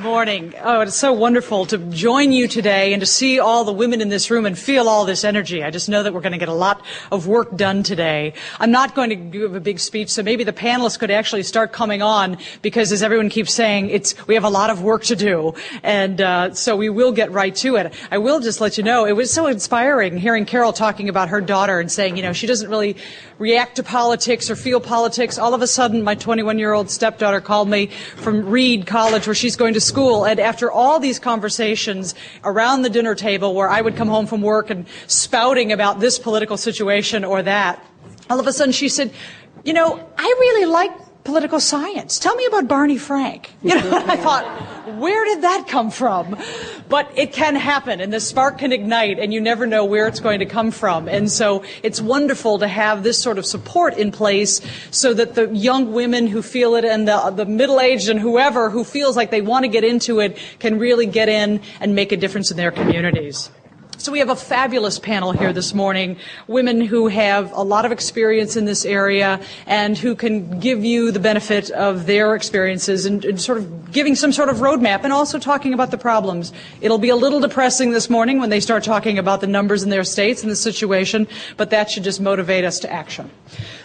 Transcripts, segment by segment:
Morning. Oh, it's so wonderful to join you today and to see all the women in this room and feel all this energy. I just know that we're going to get a lot of work done today. I'm not going to give a big speech, so maybe the panelists could actually start coming on because, as everyone keeps saying, we have a lot of work to do, and so we will get right to it. I will just let you know, it was so inspiring hearing Carol talking about her daughter and saying, you know, she doesn't really react to politics or feel politics. All of a sudden, my 21-year-old stepdaughter called me from Reed College, where she's going to school, and after all these conversations around the dinner table where I would come home from work and spouting about this political situation or that, all of a sudden she said, you know, I really like political science. Tell me about Barney Frank. You know, I thought, where did that come from? But it can happen, and the spark can ignite, and you never know where it's going to come from. And so it's wonderful to have this sort of support in place so that the young women who feel it and the middle-aged and whoever who feels like they want to get into it can really get in and make a difference in their communities. So we have a fabulous panel here this morning, women who have a lot of experience in this area and who can give you the benefit of their experiences and sort of giving some sort of roadmap and also talking about the problems. It'll be a little depressing this morning when they start talking about the numbers in their states and the situation, but that should just motivate us to action.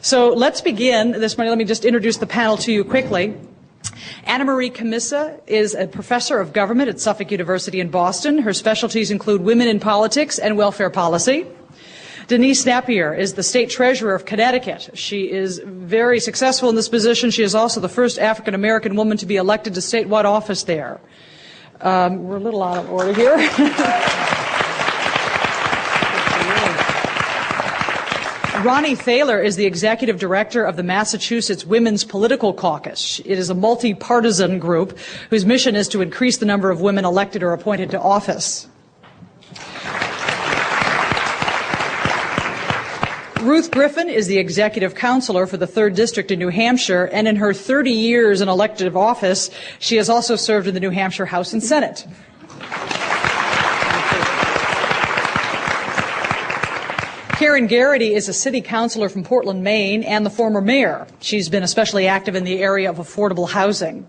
So let's begin this morning. Let me just introduce the panel to you quickly. Anna Marie CAMMISA is a professor of government at Suffolk University in Boston. Her specialties include women in politics and welfare policy. DENISE NAPPIER is the state treasurer of Connecticut. She is very successful in this position. She is also the first African-American woman to be elected to statewide office there. We're a little out of order here. RONI THALER is the executive director of the Massachusetts Women's Political Caucus. It is a multi-partisan group whose mission is to increase the number of women elected or appointed to office. Ruth GRIFFIN is the executive councilor for the 3rd District in New Hampshire, and in her 30 years in elective office, she has also served in the New Hampshire House and Senate. Karen GERAGHTY is a city councilor from Portland, Maine, and the former mayor. She's been especially active in the area of affordable housing.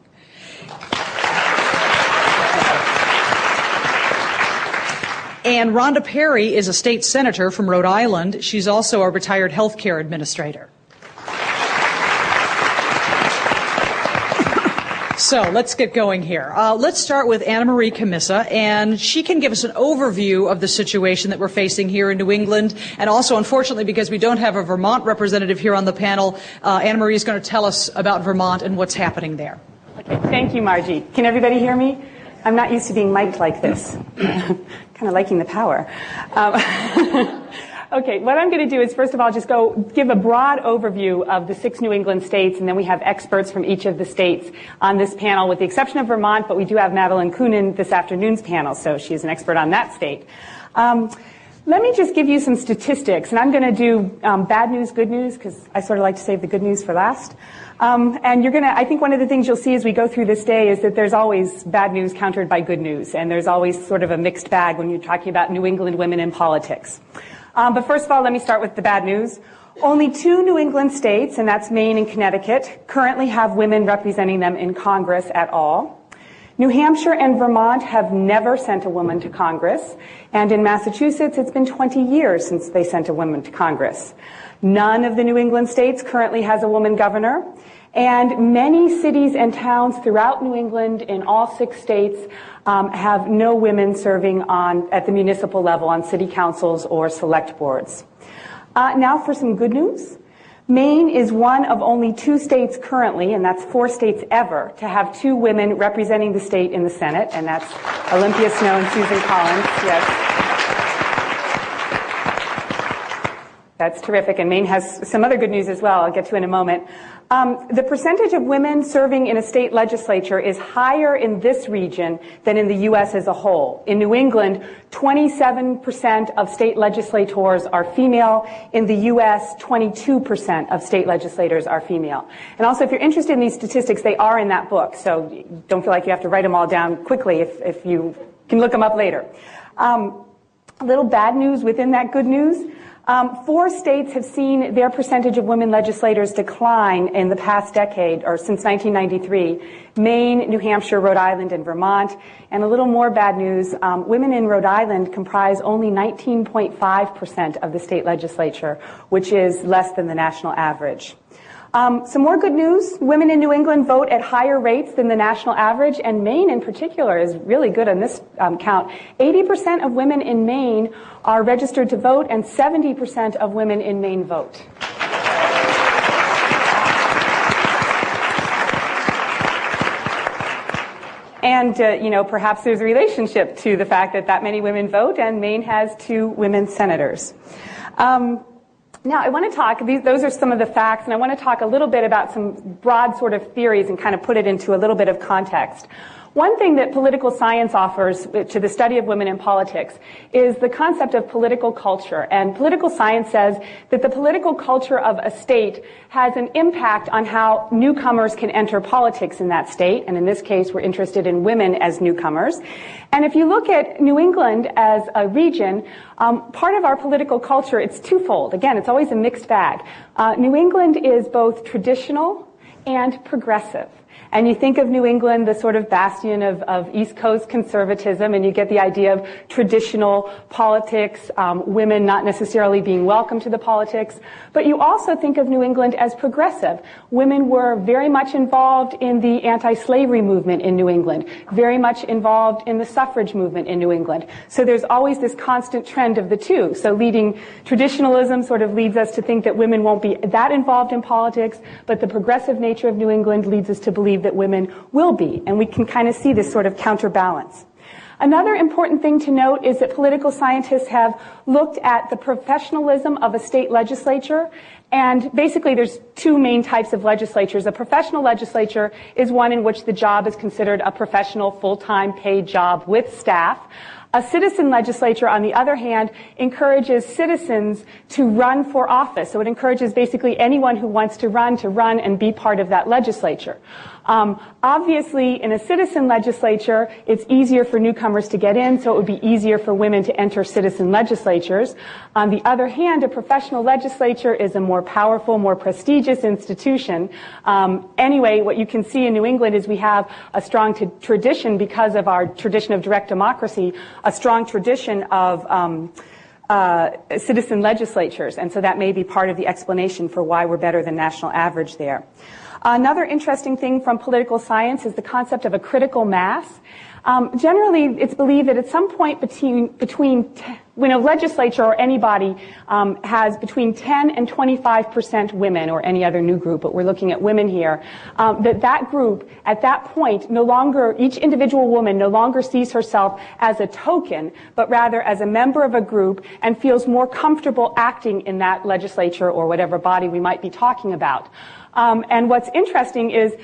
And RHONDA Perry is a state senator from Rhode Island. She's also a retired health care administrator. So let's get going here. Let's start with Anna Marie CAMMISA, and she can give us an overview of the situation that we're facing here in New England. And also, unfortunately, because we don't have a Vermont representative here on the panel, Anna Marie is going to tell us about Vermont and what's happening there. Okay, thank you, Margie. Can everybody hear me? I'm not used to being mic'd like this. Kind of liking the power. Okay, what I'm going to do is, first of all, just give a broad overview of the 6 New England states, and then we have experts from each of the states on this panel, with the exception of Vermont, but we do have Madeline Coonan this afternoon's panel, so she's an expert on that state. Let me just give you some statistics, and I'm going to do bad news, good news, because I sort of like to save the good news for last. And I think one of the things you'll see as we go through this day is that there's always bad news countered by good news, and there's always sort of a mixed bag when you're talking about New England women in politics. But first of all, let me start with the bad news. Only 2 New England states, and that's Maine and Connecticut, currently have women representing them in Congress at all. New Hampshire and Vermont have never sent a woman to Congress, and in Massachusetts, it's been 20 years since they sent a woman to Congress. None of the New England states currently has a woman governor, and many cities and towns throughout New England in all 6 states have no women serving at the municipal level on city councils or select boards. Now for some good news. Maine is one of only 2 states currently, and that's 4 states ever, to have 2 women representing the state in the Senate, and that's Olympia Snowe and Susan Collins. Yes. That's terrific, and Maine has some other good news as well I'll get to in a moment. The percentage of women serving in a state legislature is higher in this region than in the U.S. as a whole. In New England, 27% of state legislators are female. In the U.S., 22% of state legislators are female. And also, if you're interested in these statistics, they are in that book, so don't feel like you have to write them all down quickly if you can look them up later. A little bad news within that good news. 4 states have seen their percentage of women legislators decline in the past decade, or since 1993. Maine, New Hampshire, Rhode Island, and Vermont. And a little more bad news, women in Rhode Island comprise only 19.5% of the state legislature, which is less than the national average. Some more good news. Women in New England vote at higher rates than the national average, and Maine in particular is really good on this count. 80% of women in Maine are registered to vote, and 70% of women in Maine vote. And, perhaps there's a relationship to the fact that that many women vote, and Maine has 2 women senators. Now, I want to talk, those are some of the facts, and I want to talk a little bit about some broad sort of theories and kind of put it into a little bit of context. One thing that political science offers to the study of women in politics is the concept of political culture. And political science says that the political culture of a state has an impact on how newcomers can enter politics in that state. And in this case, we're interested in women as newcomers. And if you look at New England as a region, part of our political culture, it's twofold. Again, it's always a mixed bag. New England is both traditional and progressive. And you think of New England, the sort of bastion of East Coast conservatism, and you get the idea of traditional politics, women not necessarily being welcome to the politics. But you also think of New England as progressive. Women were very much involved in the anti-slavery movement in New England, very much involved in the suffrage movement in New England. So there's always this constant trend of the two. So leading traditionalism sort of leads us to think that women won't be that involved in politics, but the progressive nature of New England leads us to believe that women will be, and we can kind of see this sort of counterbalance. Another important thing to note is that political scientists have looked at the professionalism of a state legislature, and basically there's 2 main types of legislatures. A professional legislature is one in which the job is considered a professional, full-time paid job with staff. A citizen legislature, on the other hand, encourages citizens to run for office. So it encourages basically anyone who wants to run and be part of that legislature. Obviously, in a citizen legislature, it's easier for newcomers to get in, so it would be easier for women to enter citizen legislatures. On the other hand, a professional legislature is a more powerful, more prestigious institution. Anyway, what you can see in New England is we have a strong tradition, because of our tradition of direct democracy, a strong tradition of citizen legislatures, and so that may be part of the explanation for why we're better than national average there. Another interesting thing from political science is the concept of a critical mass. Generally, it's believed that at some point when a legislature or anybody has between 10 and 25% women, or any other new group, but we're looking at women here, that group at that point each individual woman no longer sees herself as a token, but rather as a member of a group, and feels more comfortable acting in that legislature or whatever body we might be talking about. And what's interesting is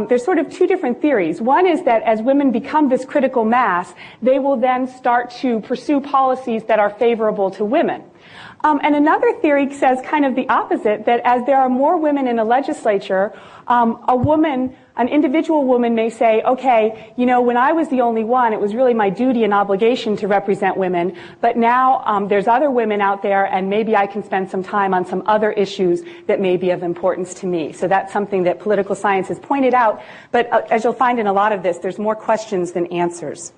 there's sort of 2 different theories. One is that as women become this critical mass, they will then start to pursue policies that are favorable to women. And another theory says kind of the opposite, that as there are more women in a legislature, an individual woman may say, okay, when I was the only one, it was really my duty and obligation to represent women, but now there's other women out there, and maybe I can spend some time on some other issues that may be of importance to me. So that's something that political science has pointed out, but as you'll find in a lot of this, there's more questions than answers.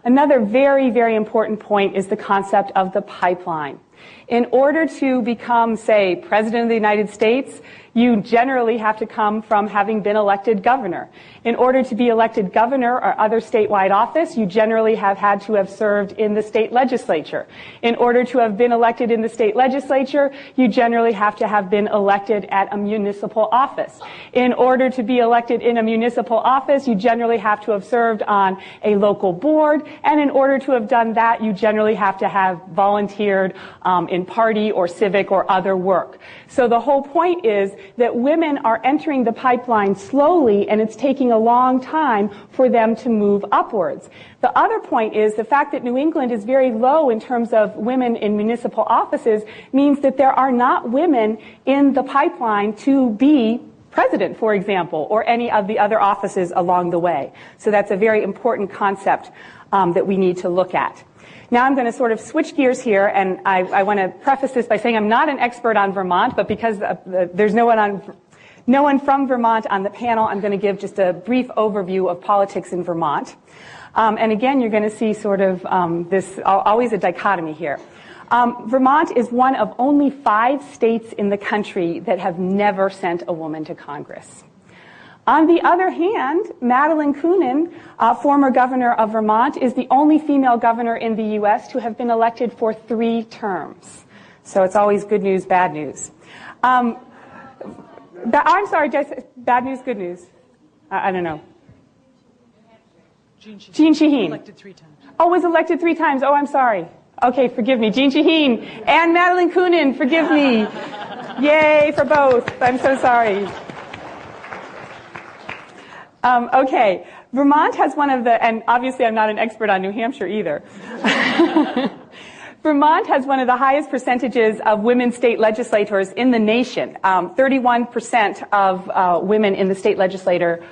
Another very, very important point is the concept of the pipeline. In order to become, say, President of the United States, you generally have to come from having been elected governor. In order to be elected governor or other statewide office, you generally have had to have served in the state legislature. In order to have been elected in the state legislature, you generally have to have been elected at a municipal office. In order to be elected in a municipal office, you generally have to have served on a local board, and in order to have done that, you generally have to have volunteered in party or civic or other work. So the whole point is that women are entering the pipeline slowly, and it's taking a long time for them to move upwards. The other point is the fact that New England is very low in terms of women in municipal offices means that there are not women in the pipeline to be president, for example, or any of the other offices along the way. So that's a very important concept that we need to look at. Now I'm going to sort of switch gears here, and I want to preface this by saying I'm not an expert on Vermont, but because there's no one from Vermont on the panel, I'm going to give just a brief overview of politics in Vermont. And again, you're going to see sort of this, always a dichotomy here. Vermont is one of only 5 states in the country that have never sent a woman to Congress. On the other hand, Madeleine Kunin, former governor of Vermont, is the only female governor in the U.S. to have been elected for 3 terms. So it's always good news, bad news. I'm sorry, bad news, good news? I don't know. Jean Shaheen. Elected 3 times. Oh, was elected 3 times. Oh, I'm sorry. Okay, forgive me. Jean Shaheen and Madeleine Kunin, forgive me. Yay for both. I'm so sorry. Okay, Vermont has one of the, and obviously I'm not an expert on New Hampshire either. Vermont has one of the highest percentages of women state legislators in the nation. 31% of women in the state legislature,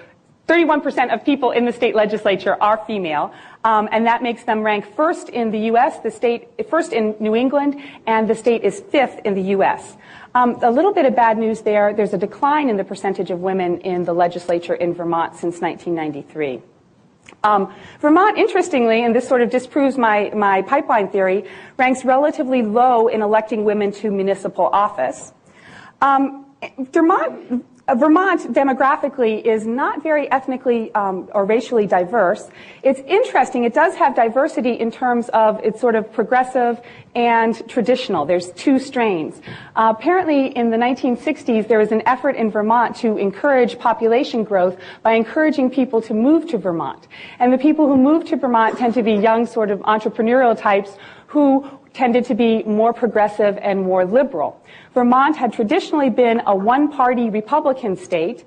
31% of people in the state legislature are female, and that makes them rank first in the U.S., the state first in New England, and the state is 5th in the U.S. A little bit of bad news there. There's a decline in the percentage of women in the legislature in Vermont since 1993. Vermont, interestingly, and this sort of disproves my pipeline theory, ranks relatively low in electing women to municipal office. Vermont demographically is not very ethnically or racially diverse. It's interesting. It does have diversity in terms of its sort of progressive and traditional. There's 2 strains. Apparently, in the 1960s, there was an effort in Vermont to encourage population growth by encouraging people to move to Vermont. And the people who moved to Vermont tend to be young sort of entrepreneurial types who tended to be more progressive and more liberal. Vermont had traditionally been a one-party Republican state,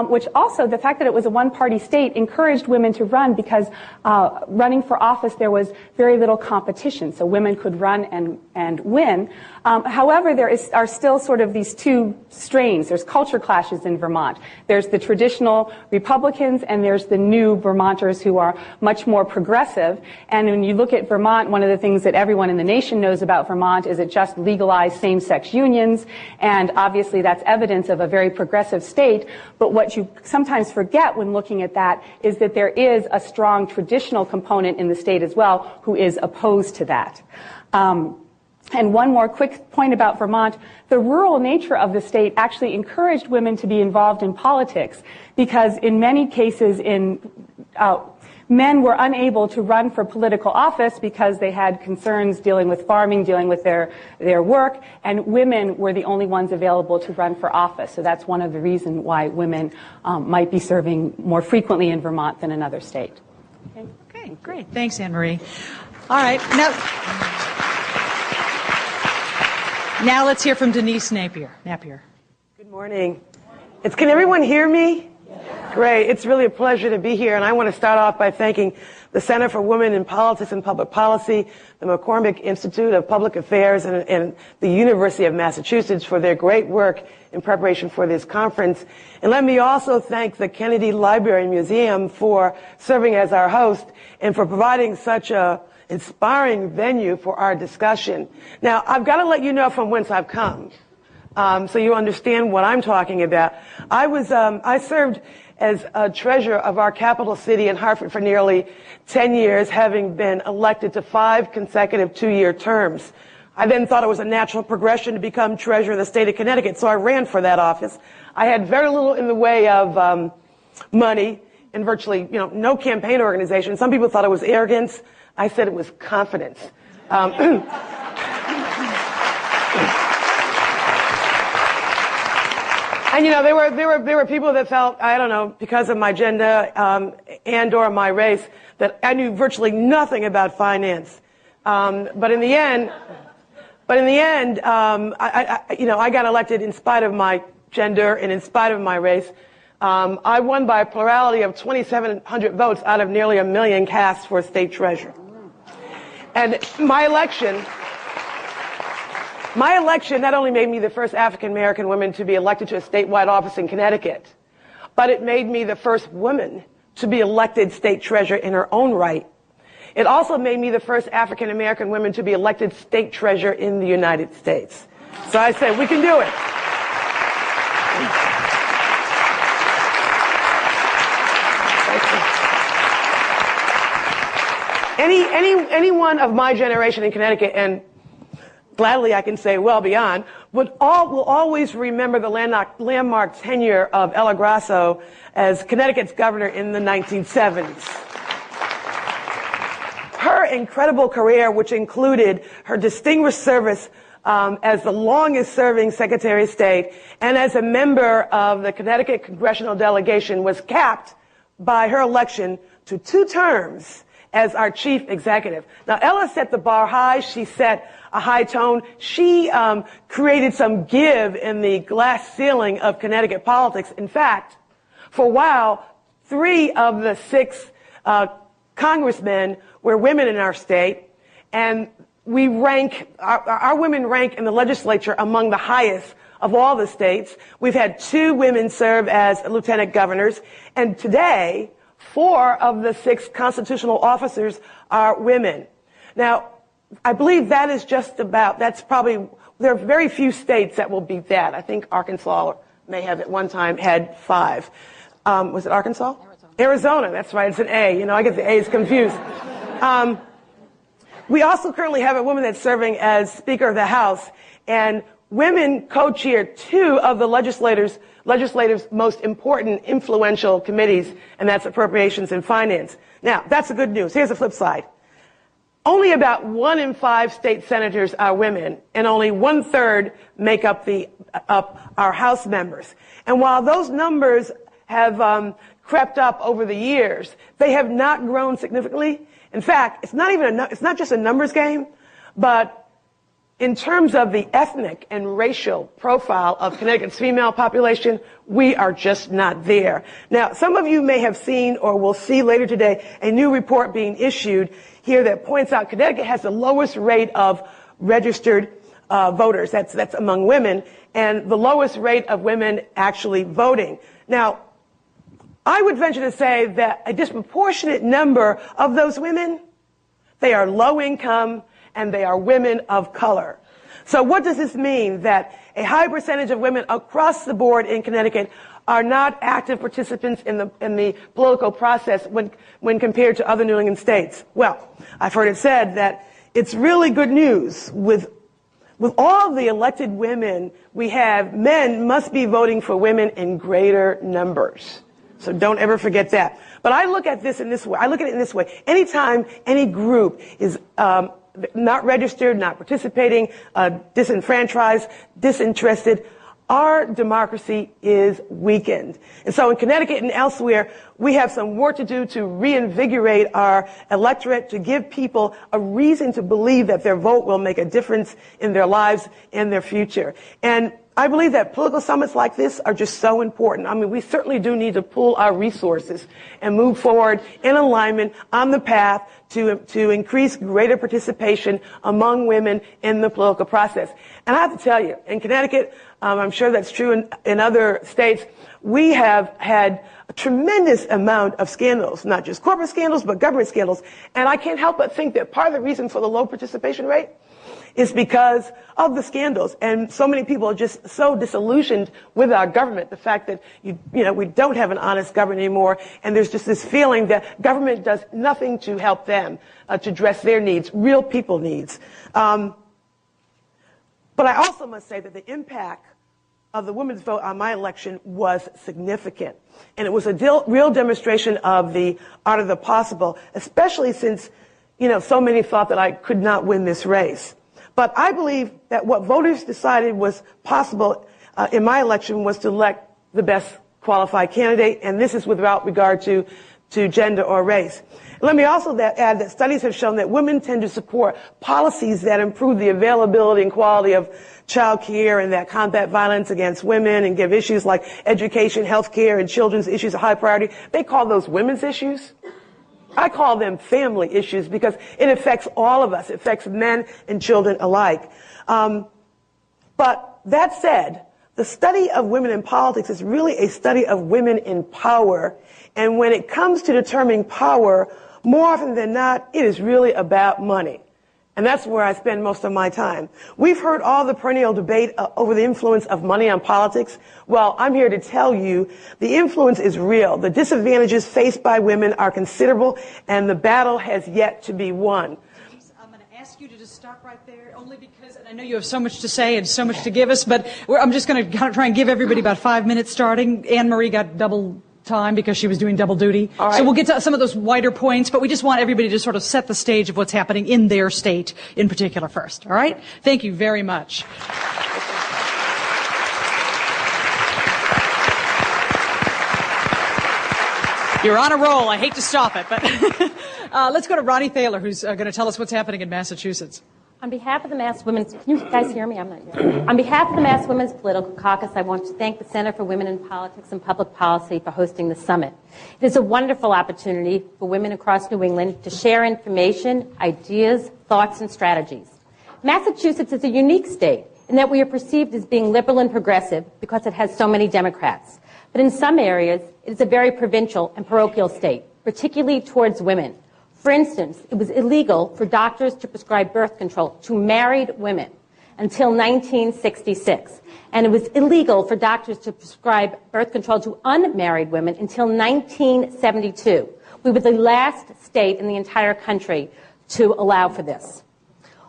which also, the fact that it was a one-party state encouraged women to run because running for office, there was very little competition, so women could run and win. However, there are still sort of these 2 strains. There's culture clashes in Vermont. There's the traditional Republicans, and there's the new Vermonters who are much more progressive. And when you look at Vermont, one of the things that everyone in the nation knows about Vermont is it just legalized same-sex unions, and obviously that's evidence of a very progressive state. But what you sometimes forget when looking at that is that there is a strong traditional component in the state as well who is opposed to that. And one more quick point about Vermont, the rural nature of the state actually encouraged women to be involved in politics because in many cases men were unable to run for political office because they had concerns dealing with farming, dealing with their work, and women were the only ones available to run for office. So that's one of the reasons why women might be serving more frequently in Vermont than another state. Okay, great. Thanks, Anne Marie. All right. Now let's hear from Denise Napier. Good morning. Can everyone hear me? Great. It's really a pleasure to be here, and I want to start off by thanking the Center for Women in Politics and Public Policy, the McCormick Institute of Public Affairs, and the University of Massachusetts for their great work in preparation for this conference. And let me also thank the Kennedy Library and Museum for serving as our host and for providing such a inspiring venue for our discussion. Now, I've got to let you know from whence I've come, so you understand what I'm talking about. I served as a treasurer of our capital city in Hartford for nearly 10 years, having been elected to 5 consecutive 2-year terms. I then thought it was a natural progression to become treasurer of the state of Connecticut, so I ran for that office. I had very little in the way of money and virtually, no campaign organization. Some people thought it was arrogance. I said it was confidence. And there were people that felt, I don't know, because of my gender and or my race, that I knew virtually nothing about finance. But in the end, I got elected in spite of my gender and in spite of my race. I won by a plurality of 2,700 votes out of nearly 1 million cast for state treasurer. And my election My election not only made me the first African-American woman to be elected to a statewide office in Connecticut, but it made me the first woman to be elected state treasurer in her own right. It also made me the first African-American woman to be elected state treasurer in the United States. So I said, we can do it. Anyone of my generation in Connecticut, and gladly I can say well beyond, will always remember the landmark tenure of Ella Grasso as Connecticut's governor in the 1970s. Her incredible career, which included her distinguished service as the longest-serving Secretary of State and as a member of the Connecticut congressional delegation, was capped by her election to 2 terms as our chief executive. Now, Ella set the bar high. She set a high tone. She created some give in the glass ceiling of Connecticut politics. In fact, for a while, 3 of the 6 congressmen were women in our state, and we rank, our women rank in the legislature among the highest of all the states. We've had 2 women serve as lieutenant governors, and today, 4 of the 6 constitutional officers are women. Now, I believe that is just about, that's probably, there are very few states that will beat that. I think Arkansas may have at one time had 5. Was it Arkansas? Arizona, that's right, it's an A. You know, I get the A's confused. We also currently have a woman that's serving as Speaker of the House, and women co-chair 2 of the legislative's most important influential committees, and that's Appropriations and Finance. Now, that's the good news. Here's the flip side. Only about 1 in 5 state senators are women, and only 1/3 make up our House members. And while those numbers have crept up over the years, they have not grown significantly. In fact, it's not just a numbers game, but in terms of the ethnic and racial profile of Connecticut's female population, we are just not there. Now, some of you may have seen or will see later today a new report being issued here that points out Connecticut has the lowest rate of registered voters. That's among women, and the lowest rate of women actually voting. Now, I would venture to say that a disproportionate number of those women, they are low income, and they are women of color. So what does this mean? That a high percentage of women across the board in Connecticut are not active participants in the political process when compared to other New England states? Well, I've heard it said that it's really good news. With all the elected women we have, men must be voting for women in greater numbers. So don't ever forget that. But I look at this in this way. I look at it in this way. Anytime any group is not registered, not participating, disenfranchised, disinterested, our democracy is weakened. And so in Connecticut and elsewhere, we have some work to do to reinvigorate our electorate, to give people a reason to believe that their vote will make a difference in their lives and their future. And I believe that political summits like this are just so important. I mean, we certainly do need to pool our resources and move forward in alignment on the path to increase greater participation among women in the political process. And I have to tell you, in Connecticut, I'm sure that's true in other states, we have had a tremendous amount of scandals, not just corporate scandals, but government scandals. And I can't help but think that part of the reason for the low participation rate is because of the scandals. And so many people are just so disillusioned with our government, the fact that we don't have an honest government anymore, and there's just this feeling that government does nothing to help them, to address their needs, real people needs. But I also must say that the impact of the women's vote on my election was significant. And it was a real demonstration of the art of the possible, especially since, so many thought that I could not win this race. But I believe that what voters decided was possible in my election was to elect the best qualified candidate, and this is without regard to gender or race. Let me also add that studies have shown that women tend to support policies that improve the availability and quality of child care and that combat violence against women and give issues like education, health care, and children's issues a high priority. They call those women's issues. I call them family issues because it affects all of us. It affects men and children alike. But that said, the study of women in politics is really a study of women in power. And when it comes to determining power, more often than not, it is really about money. And that's where I spend most of my time. We've heard all the perennial debate over the influence of money on politics. Well, I'm here to tell you the influence is real. The disadvantages faced by women are considerable, and the battle has yet to be won. I'm going to ask you to just stop right there, only because, and I know you have so much to say and so much to give us, but I'm just going to kind of try and give everybody about 5 minutes starting. Anne-Marie got double time because she was doing double duty. All right. So we'll get to some of those wider points, but we just want everybody to sort of set the stage of what's happening in their state in particular first. All right? Thank you very much. You're on a roll. I hate to stop it, but let's go to RONI Thaler, who's going to tell us what's happening in Massachusetts. On behalf of the Mass Women's, can you guys hear me? I'm not here. On behalf of the Mass Women's Political Caucus, I want to thank the Center for Women in Politics and Public Policy for hosting the summit. It is a wonderful opportunity for women across New England to share information, ideas, thoughts, and strategies. Massachusetts is a unique state in that we are perceived as being liberal and progressive because it has so many Democrats. But in some areas, it is a very provincial and parochial state, particularly towards women. For instance, it was illegal for doctors to prescribe birth control to married women until 1966. And it was illegal for doctors to prescribe birth control to unmarried women until 1972. We were the last state in the entire country to allow for this.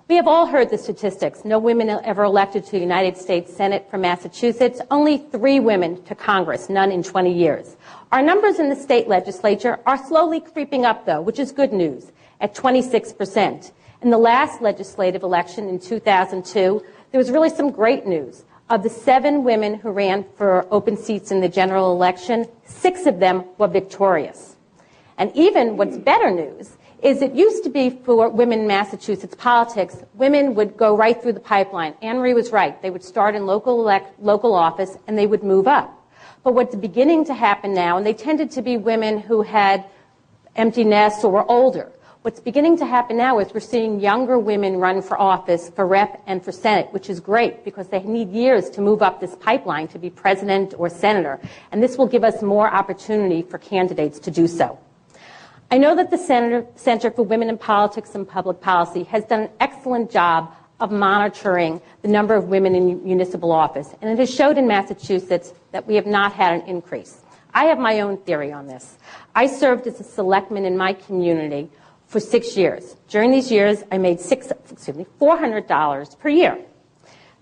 We have all heard the statistics. No women are ever elected to the United States Senate from Massachusetts. Only 3 women to Congress, none in 20 years. Our numbers in the state legislature are slowly creeping up, though, which is good news, at 26%. In the last legislative election in 2002, there was really some great news. Of the 7 women who ran for open seats in the general election, 6 of them were victorious. And even what's better news is it used to be for women in Massachusetts politics, women would go right through the pipeline. Anne-Marie was right. They would start in local office and they would move up. But what's beginning to happen now, and they tended to be women who had empty nests or were older. What's beginning to happen now is we're seeing younger women run for office, for rep and for Senate, which is great because they need years to move up this pipeline to be president or senator. And this will give us more opportunity for candidates to do so. I know that the Center for Women in Politics and Public Policy has done an excellent job of monitoring the number of women in municipal office, and it has showed in Massachusetts that we have not had an increase. I have my own theory on this. I served as a selectman in my community for 6 years. During these years, I made $400 per year.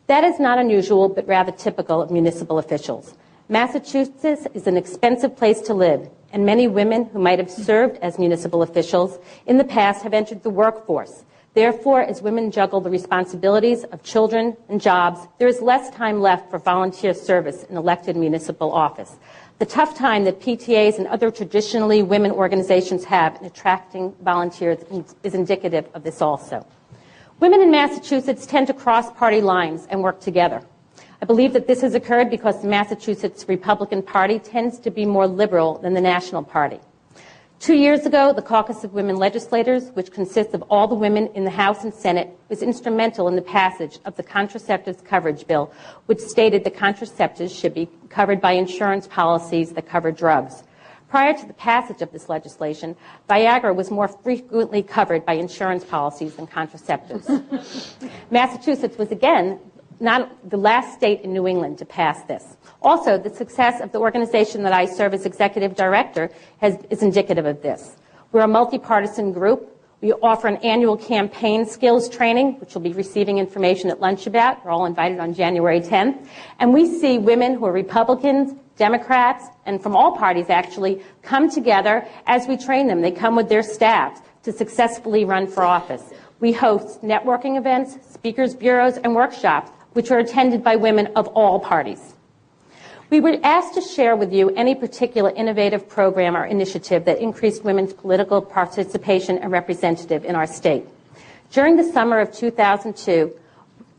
That is not unusual, but rather typical of municipal officials. Massachusetts is an expensive place to live, and many women who might have served as municipal officials in the past have entered the workforce. Therefore, as women juggle the responsibilities of children and jobs, there is less time left for volunteer service in elected municipal office. The tough time that PTAs and other traditionally women organizations have in attracting volunteers is indicative of this also. Women in Massachusetts tend to cross party lines and work together. I believe that this has occurred because the Massachusetts Republican Party tends to be more liberal than the National Party. 2 years ago, the Caucus of Women Legislators, which consists of all the women in the House and Senate, was instrumental in the passage of the Contraceptives Coverage Bill, which stated that contraceptives should be covered by insurance policies that cover drugs. Prior to the passage of this legislation, Viagra was more frequently covered by insurance policies than contraceptives. Massachusetts was, again, not the last state in New England to pass this. Also, the success of the organization that I serve as executive director is indicative of this. We're a multi-partisan group. We offer an annual campaign skills training, which you'll be receiving information at lunch about. You're all invited on January 10th. And we see women who are Republicans, Democrats, and from all parties actually, come together as we train them. They come with their staffs to successfully run for office. We host networking events, speakers bureaus, and workshops, which are attended by women of all parties. We were asked to share with you any particular innovative program or initiative that increased women's political participation and representative in our state. During the summer of 2002,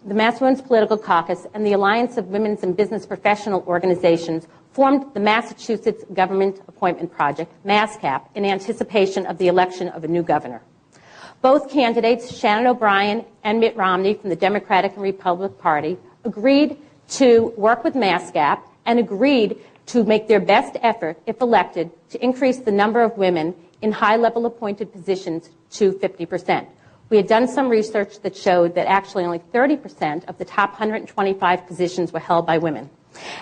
the Mass Women's Political Caucus and the Alliance of Women's and Business Professional Organizations formed the Massachusetts Government Appointment Project, MASCAP, in anticipation of the election of a new governor. Both candidates, Shannon O'Brien and Mitt Romney from the Democratic and Republican Party, agreed to work with MASCAP and agreed to make their best effort, if elected, to increase the number of women in high-level appointed positions to 50%. We had done some research that showed that actually only 30% of the top 125 positions were held by women.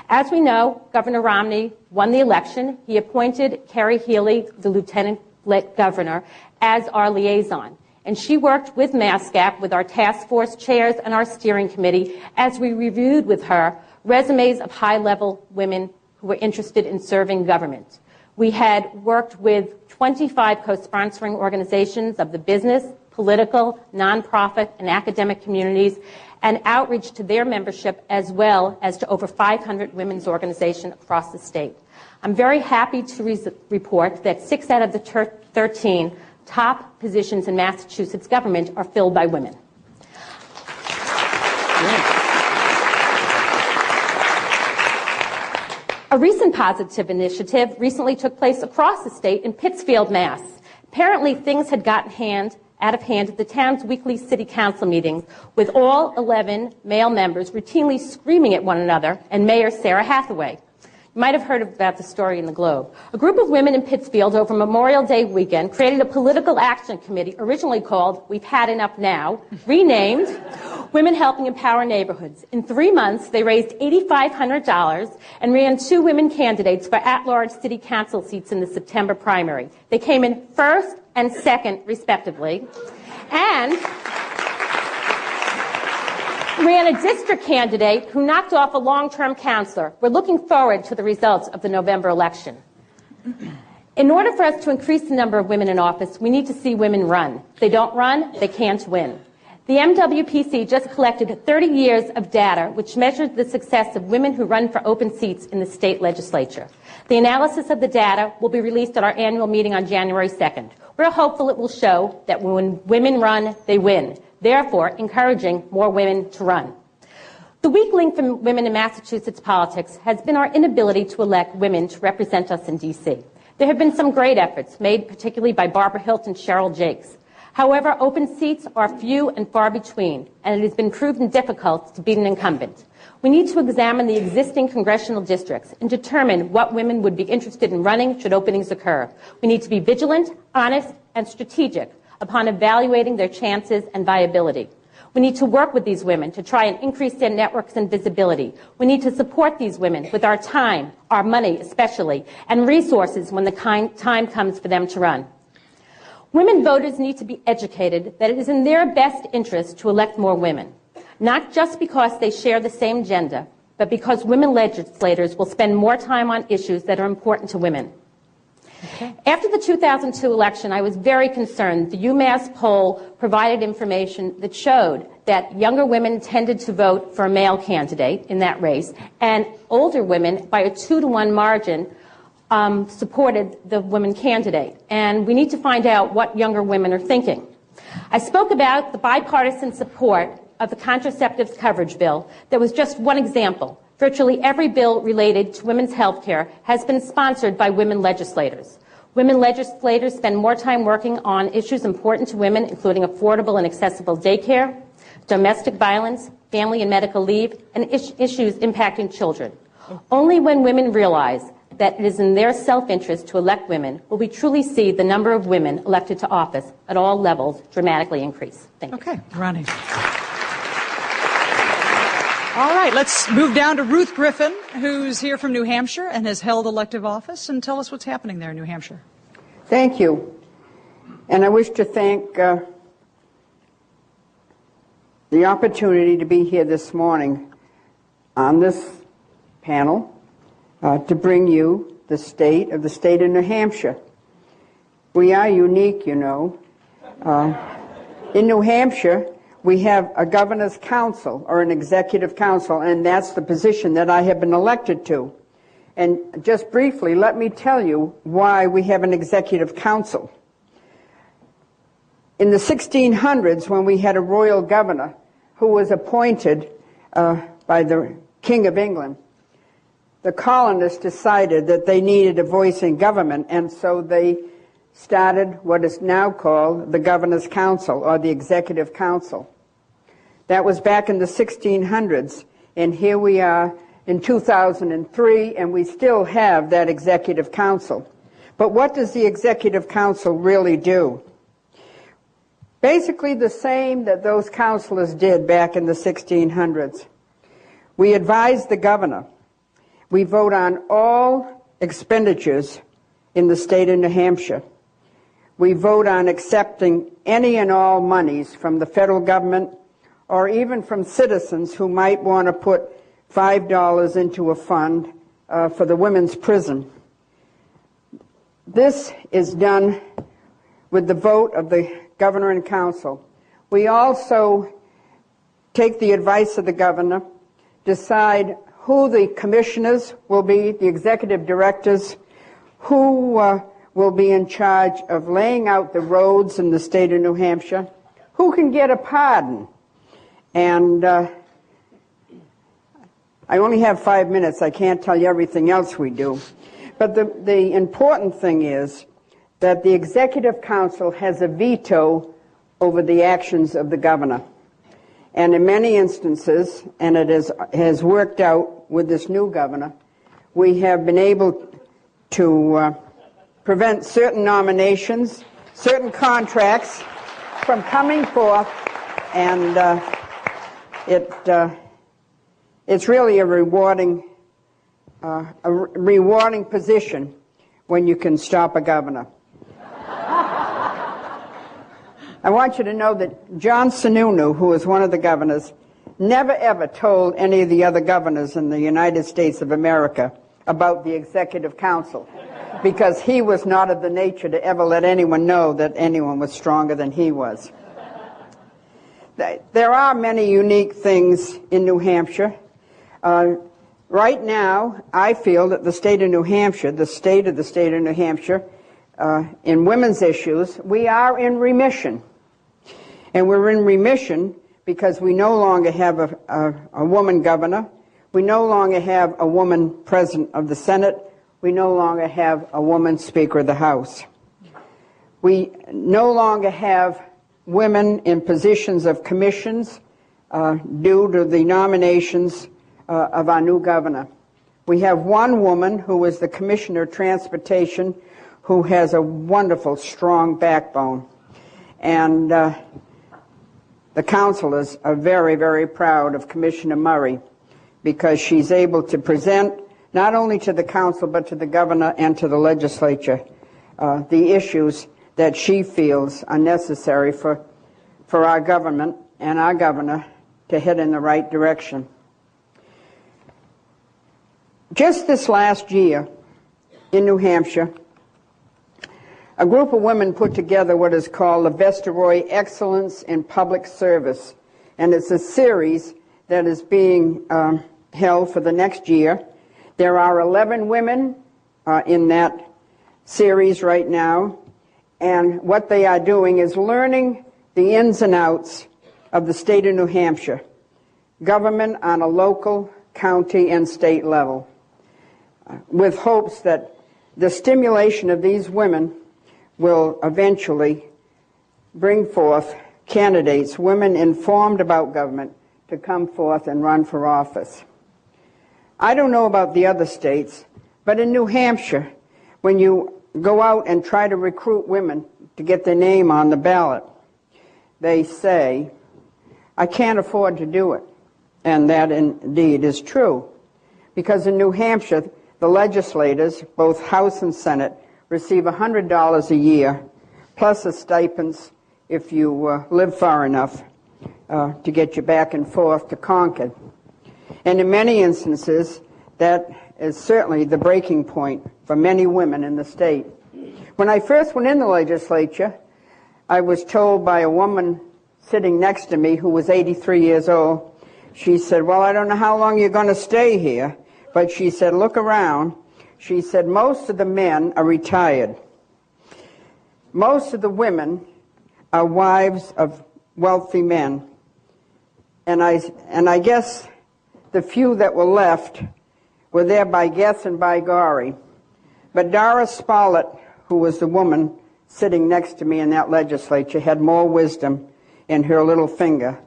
As we know, Governor Romney won the election. He appointed Carrie Healy, the lieutenant governor, as our liaison. And she worked with MASCAP, with our task force chairs and our steering committee, as we reviewed with her resumes of high-level women who were interested in serving government. We had worked with 25 co-sponsoring organizations of the business, political, nonprofit, and academic communities, and outreach to their membership as well as to over 500 women's organizations across the state. I'm very happy to report that 6 out of the 13 top positions in Massachusetts government are filled by women. A recent positive initiative recently took place across the state in Pittsfield, Mass. Apparently, things had gotten out of hand at the town's weekly city council meetings, with all 11 male members routinely screaming at one another and Mayor Sarah Hathaway. You might have heard about the story in the Globe. A group of women in Pittsfield over Memorial Day weekend created a political action committee originally called We've Had Enough Now, renamed Women Helping Empower Neighborhoods. In 3 months, they raised $8,500 and ran 2 women candidates for at-large city council seats in the September primary. They came in first and second, respectively, and ran a district candidate who knocked off a long-term counselor. We're looking forward to the results of the November election. In order for us to increase the number of women in office, we need to see women run. If they don't run, they can't win. The MWPC just collected 30 years of data which measured the success of women who run for open seats in the state legislature. The analysis of the data will be released at our annual meeting on January 2nd. We're hopeful it will show that when women run, they win, therefore encouraging more women to run. The weak link for women in Massachusetts politics has been our inability to elect women to represent us in D.C. There have been some great efforts made, particularly by Barbara Hilt and Cheryl Jakes. However, open seats are few and far between, and it has been proven difficult to beat an incumbent. We need to examine the existing congressional districts and determine what women would be interested in running should openings occur. We need to be vigilant, honest, and strategic upon evaluating their chances and viability. We need to work with these women to try and increase their networks and visibility. We need to support these women with our time, our money especially, and resources when the time comes for them to run. Women voters need to be educated that it is in their best interest to elect more women, not just because they share the same gender, but because women legislators will spend more time on issues that are important to women. Okay. After the 2002 election, I was very concerned. The UMass poll provided information that showed that younger women tended to vote for a male candidate in that race, and older women, by a 2-to-1 margin, supported the women candidate. And we need to find out what younger women are thinking. I spoke about the bipartisan support of the contraceptives coverage bill. That was just one example. Virtually every bill related to women's health care has been sponsored by women legislators. Women legislators spend more time working on issues important to women, including affordable and accessible daycare, domestic violence, family and medical leave, and issues impacting children. Only when women realize that it is in their self-interest to elect women will we truly see the number of women elected to office at all levels dramatically increase. Thank you. Okay, Ronnie. All right, let's move down to Ruth Griffin, who's here from New Hampshire and has held elective office, and tell us what's happening there in New Hampshire. Thank you. And I wish to thank the opportunity to be here this morning on this panel to bring you the state of New Hampshire. We are unique, you know. In New Hampshire, we have a governor's council or an executive council, and that's the position that I have been elected to. And just briefly, let me tell you why we have an executive council. In the 1600s, when we had a royal governor who was appointed by the King of England, the colonists decided that they needed a voice in government, and so they started what is now called the Governor's Council or the Executive Council. That was back in the 1600s. And here we are in 2003, and we still have that Executive Council. But what does the Executive Council really do? Basically the same that those councilors did back in the 1600s. We advise the governor. We vote on all expenditures in the state of New Hampshire. We vote on accepting any and all monies from the federal government or even from citizens who might want to put $5 into a fund for the women's prison. This is done with the vote of the governor and council. We also take the advice of the governor, decide who the commissioners will be, the executive directors, who will be in charge of laying out the roads in the state of New Hampshire, who can get a pardon. And I only have 5 minutes. I can't tell you everything else we do. But the important thing is that the Executive Council has a veto over the actions of the governor. And in many instances, and it has worked out with this new governor, we have been able to prevent certain nominations, certain contracts from coming forth, and it's really a rewarding position when you can stop a governor. I want you to know that John Sununu, who was one of the governors, never ever told any of the other governors in the United States of America about the Executive Council, because he was not of the nature to ever let anyone know that anyone was stronger than he was. There are many unique things in New Hampshire. Right now, I feel that the state of New Hampshire, the state of New Hampshire, in women's issues, we are in remission. And we're in remission because we no longer have a woman governor. We no longer have a woman president of the Senate. We no longer have a woman Speaker of the House. We no longer have women in positions of commissions due to the nominations of our new governor. We have one woman who is the Commissioner of Transportation who has a wonderful, strong backbone. And the councilors are very, very proud of Commissioner Murray because she's able to present not only to the council but to the governor and to the legislature the issues that she feels are necessary for our government and our governor to head in the right direction. Just this last year in New Hampshire, a group of women put together what is called the Vesteroy Excellence in Public Service, and it's a series that is being held for the next year. There are 11 women in that series right now, and what they are doing is learning the ins and outs of the state of New Hampshire, government on a local, county, and state level, with hopes that the stimulation of these women will eventually bring forth candidates, women informed about government, to come forth and run for office. I don't know about the other states, but in New Hampshire, when you go out and try to recruit women to get their name on the ballot, they say, I can't afford to do it. And that indeed is true. Because in New Hampshire, the legislators, both House and Senate, receive $100 a year, plus the stipends if you live far enough to get you back and forth to Concord. And in many instances, that is certainly the breaking point for many women in the state. When I first went in the legislature, I was told by a woman sitting next to me who was 83 years old, she said, well, I don't know how long you're going to stay here, but she said, look around. She said, most of the men are retired. Most of the women are wives of wealthy men. And I guess the few that were left were there by guess and by gory. But Doris Smollett, who was the woman sitting next to me in that legislature, had more wisdom in her little finger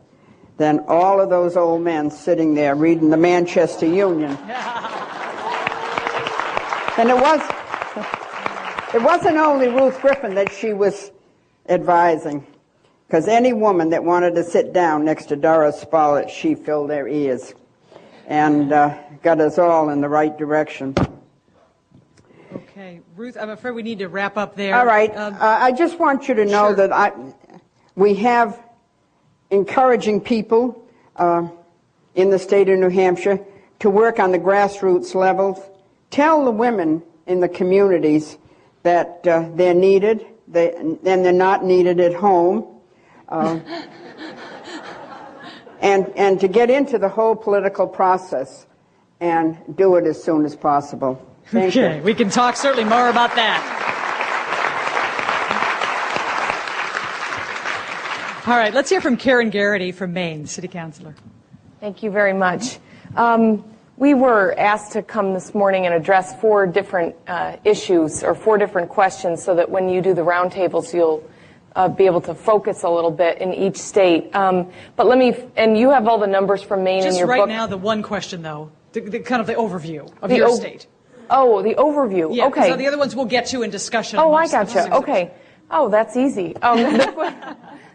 than all of those old men sitting there reading the Manchester Union. And it wasn't only Ruth Griffin that she was advising, because any woman that wanted to sit down next to Doris Spaulding, she filled their ears and got us all in the right direction. Okay, Ruth, I'm afraid we need to wrap up there. All right. I just want you to know sure. that we have encouraging people in the state of New Hampshire to work on the grassroots levels. Tell the women in the communities that they're needed, and they're not needed at home. And to get into the whole political process and do it as soon as possible. Thank you. We can talk certainly more about that. All right, let's hear from Karen Geraghty from Maine, City Councilor. Thank you very much. We were asked to come this morning and address 4 different issues or 4 different questions so that when you do the roundtables, you'll be able to focus a little bit in each state. But let me, and you have all the numbers from Maine in your book. Just right now, the one question, though, the kind of the overview of your state. Oh, the overview. Yeah, okay. So the other ones we'll get to in discussion. Oh, I gotcha. Okay. Oh, that's easy.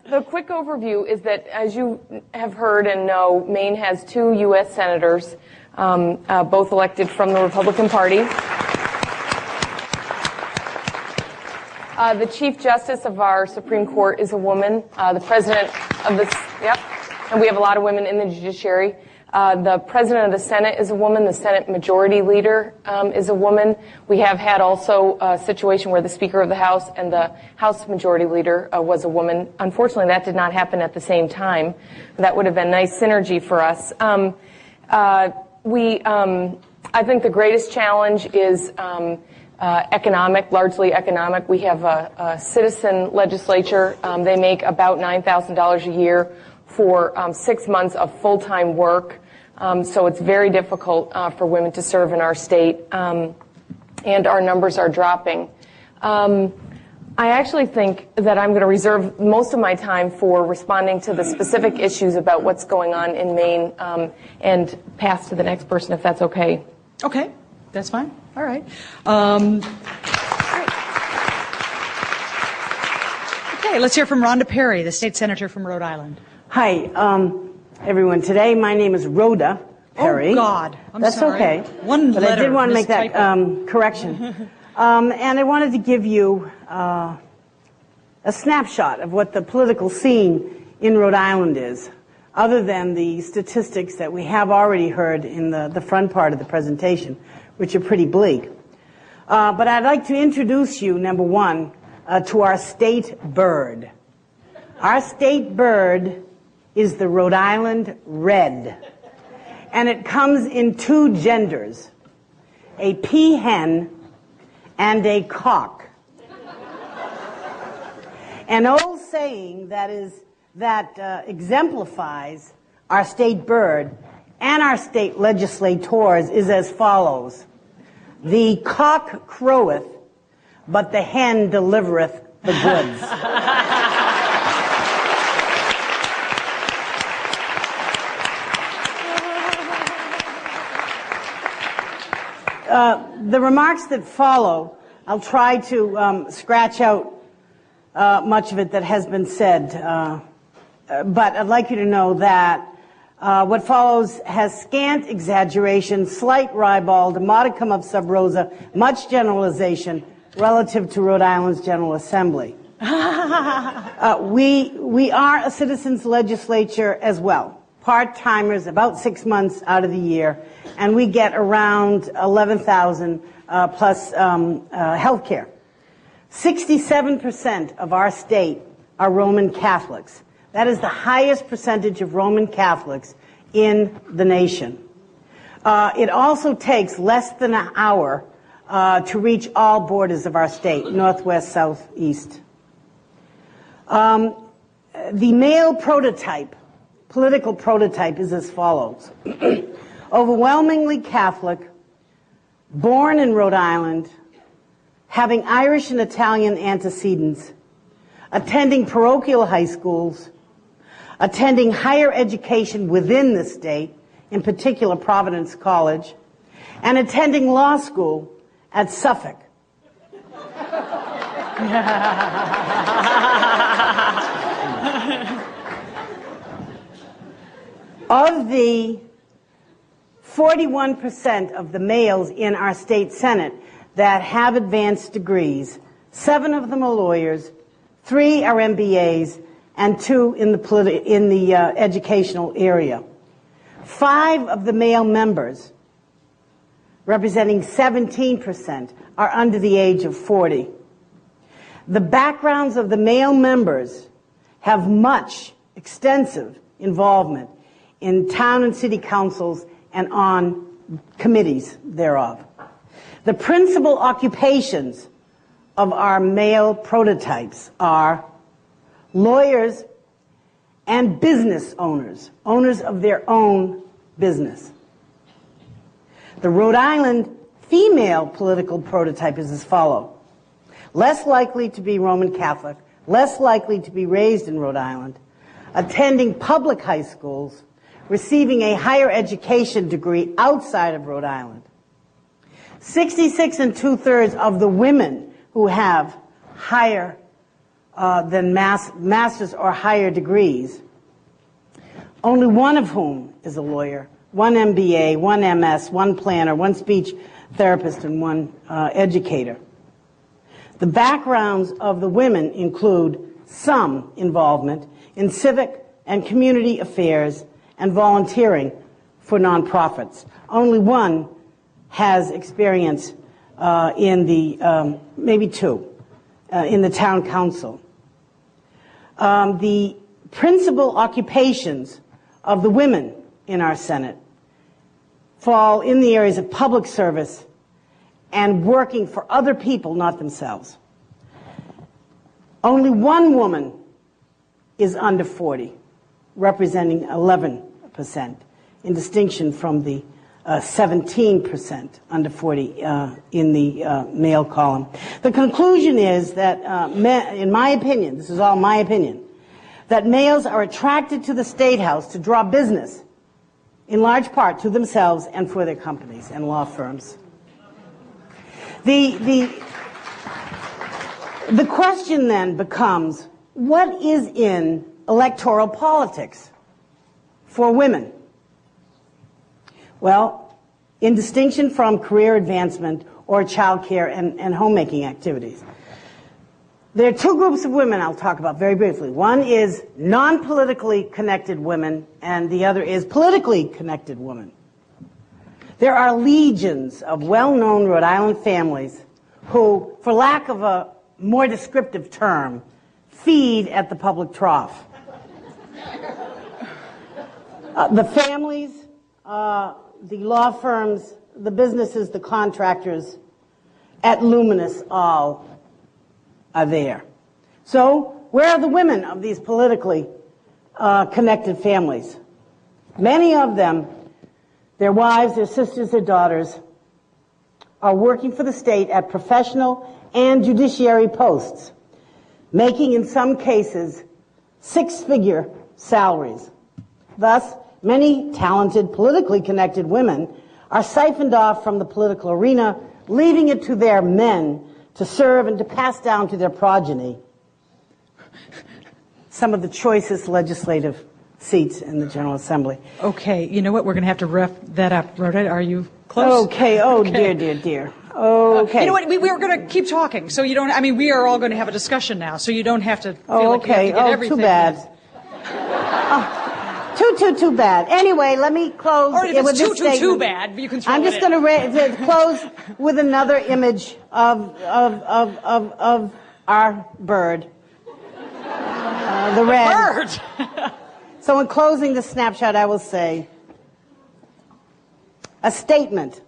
The quick overview is that, as you have heard and know, Maine has 2 U.S. senators, both elected from the Republican Party. The Chief Justice of our Supreme Court is a woman. The President of the, and we have a lot of women in the judiciary. The President of the Senate is a woman. The Senate Majority Leader is a woman. We have had also a situation where the Speaker of the House and the House Majority Leader was a woman. Unfortunately, that did not happen at the same time. That would have been nice synergy for us. I think the greatest challenge is economic, largely economic. We have a citizen legislature. They make about $9,000 a year for 6 months of full-time work. So it's very difficult for women to serve in our state, and our numbers are dropping. I actually think that I'm going to reserve most of my time for responding to the specific issues about what's going on in Maine, and pass to the next person if that's okay. Okay, that's fine. All right. Okay, let's hear from Rhonda Perry, the state senator from Rhode Island. Hi, everyone. Today, my name is Rhoda Perry. Oh, God. That's sorry. Okay. One but letter. I did want to make that correction. And I wanted to give you a snapshot of what the political scene in Rhode Island is, other than the statistics that we have already heard in the front part of the presentation, which are pretty bleak. But I'd like to introduce you, number one, to our state bird. Our state bird is the Rhode Island red. And it comes in 2 genders, a peahen and a cock. An old saying that exemplifies our state bird and our state legislators is as follows: the cock croweth, but the hen delivereth the goods. The remarks that follow, I'll try to scratch out much of it that has been said, but I'd like you to know that what follows has scant exaggeration, slight ribald, a modicum of sub rosa, much generalization relative to Rhode Island's General Assembly. We are a citizens' legislature as well. Part-timers, about 6 months out of the year, and we get around 11,000 plus health care. 67% of our state are Roman Catholics. That is the highest percentage of Roman Catholics in the nation. It also takes less than an hour to reach all borders of our state, northwest, south, east. The male prototype, political prototype, is as follows. Overwhelmingly Catholic, born in Rhode Island, having Irish and Italian antecedents, attending parochial high schools, attending higher education within the state, in particular Providence College, and attending law school at Suffolk. Of the 41% of the males in our state senate that have advanced degrees, 7 of them are lawyers, 3 are MBAs, and 2 in the educational area. 5 of the male members, representing 17%, are under the age of 40. The backgrounds of the male members have much extensive involvement in town and city councils and on committees thereof. The principal occupations of our male prototypes are lawyers and business owners, owners of their own business. The Rhode Island female political prototype is as follows. Less likely to be Roman Catholic, less likely to be raised in Rhode Island, attending public high schools, receiving a higher education degree outside of Rhode Island. 66 2/3 of the women who have higher than master's or higher degrees, only one of whom is a lawyer, 1 MBA, 1 MS, 1 planner, 1 speech therapist, and 1 educator. The backgrounds of the women include some involvement in civic and community affairs and volunteering for nonprofits. Only 1 has experience in the, maybe 2, in the town council. The principal occupations of the women in our Senate fall in the areas of public service and working for other people, not themselves. Only 1 woman is under 40, representing 11%, in distinction from the 17% under 40 in the male column. The conclusion is that, in my opinion, this is all my opinion, that males are attracted to the State House to draw business, in large part to themselves and for their companies and law firms. The question then becomes, what is in electoral politics for women? Well, in distinction from career advancement or child care and homemaking activities, there are 2 groups of women I'll talk about very briefly. One is non-politically connected women, and the other is politically connected women. There are legions of well-known Rhode Island families who, for lack of a more descriptive term, feed at the public trough. The families, the law firms, the businesses, the contractors at Luminous all are there. So where are the women of these politically connected families? Many of them, their wives, their sisters, their daughters, are working for the state at professional and judiciary posts, making in some cases 6-figure salaries. Thus, many talented, politically connected women are siphoned off from the political arena, leaving it to their men to serve and to pass down to their progeny some of the choicest legislative seats in the General Assembly. Okay, you know what? We're going to have to wrap that up. Rhoda, are you close? Okay, oh okay. Dear. Okay. You know what? We were going to keep talking, so you don't, I mean, we are all going to have a discussion now, so you don't have to feel like you have to get everything. Too bad. Too bad. Anyway, let me close. Or if it's with too bad, you can throw I'm just going to close with another image of our bird, the red. Bird. So in closing the snapshot, I will say a statement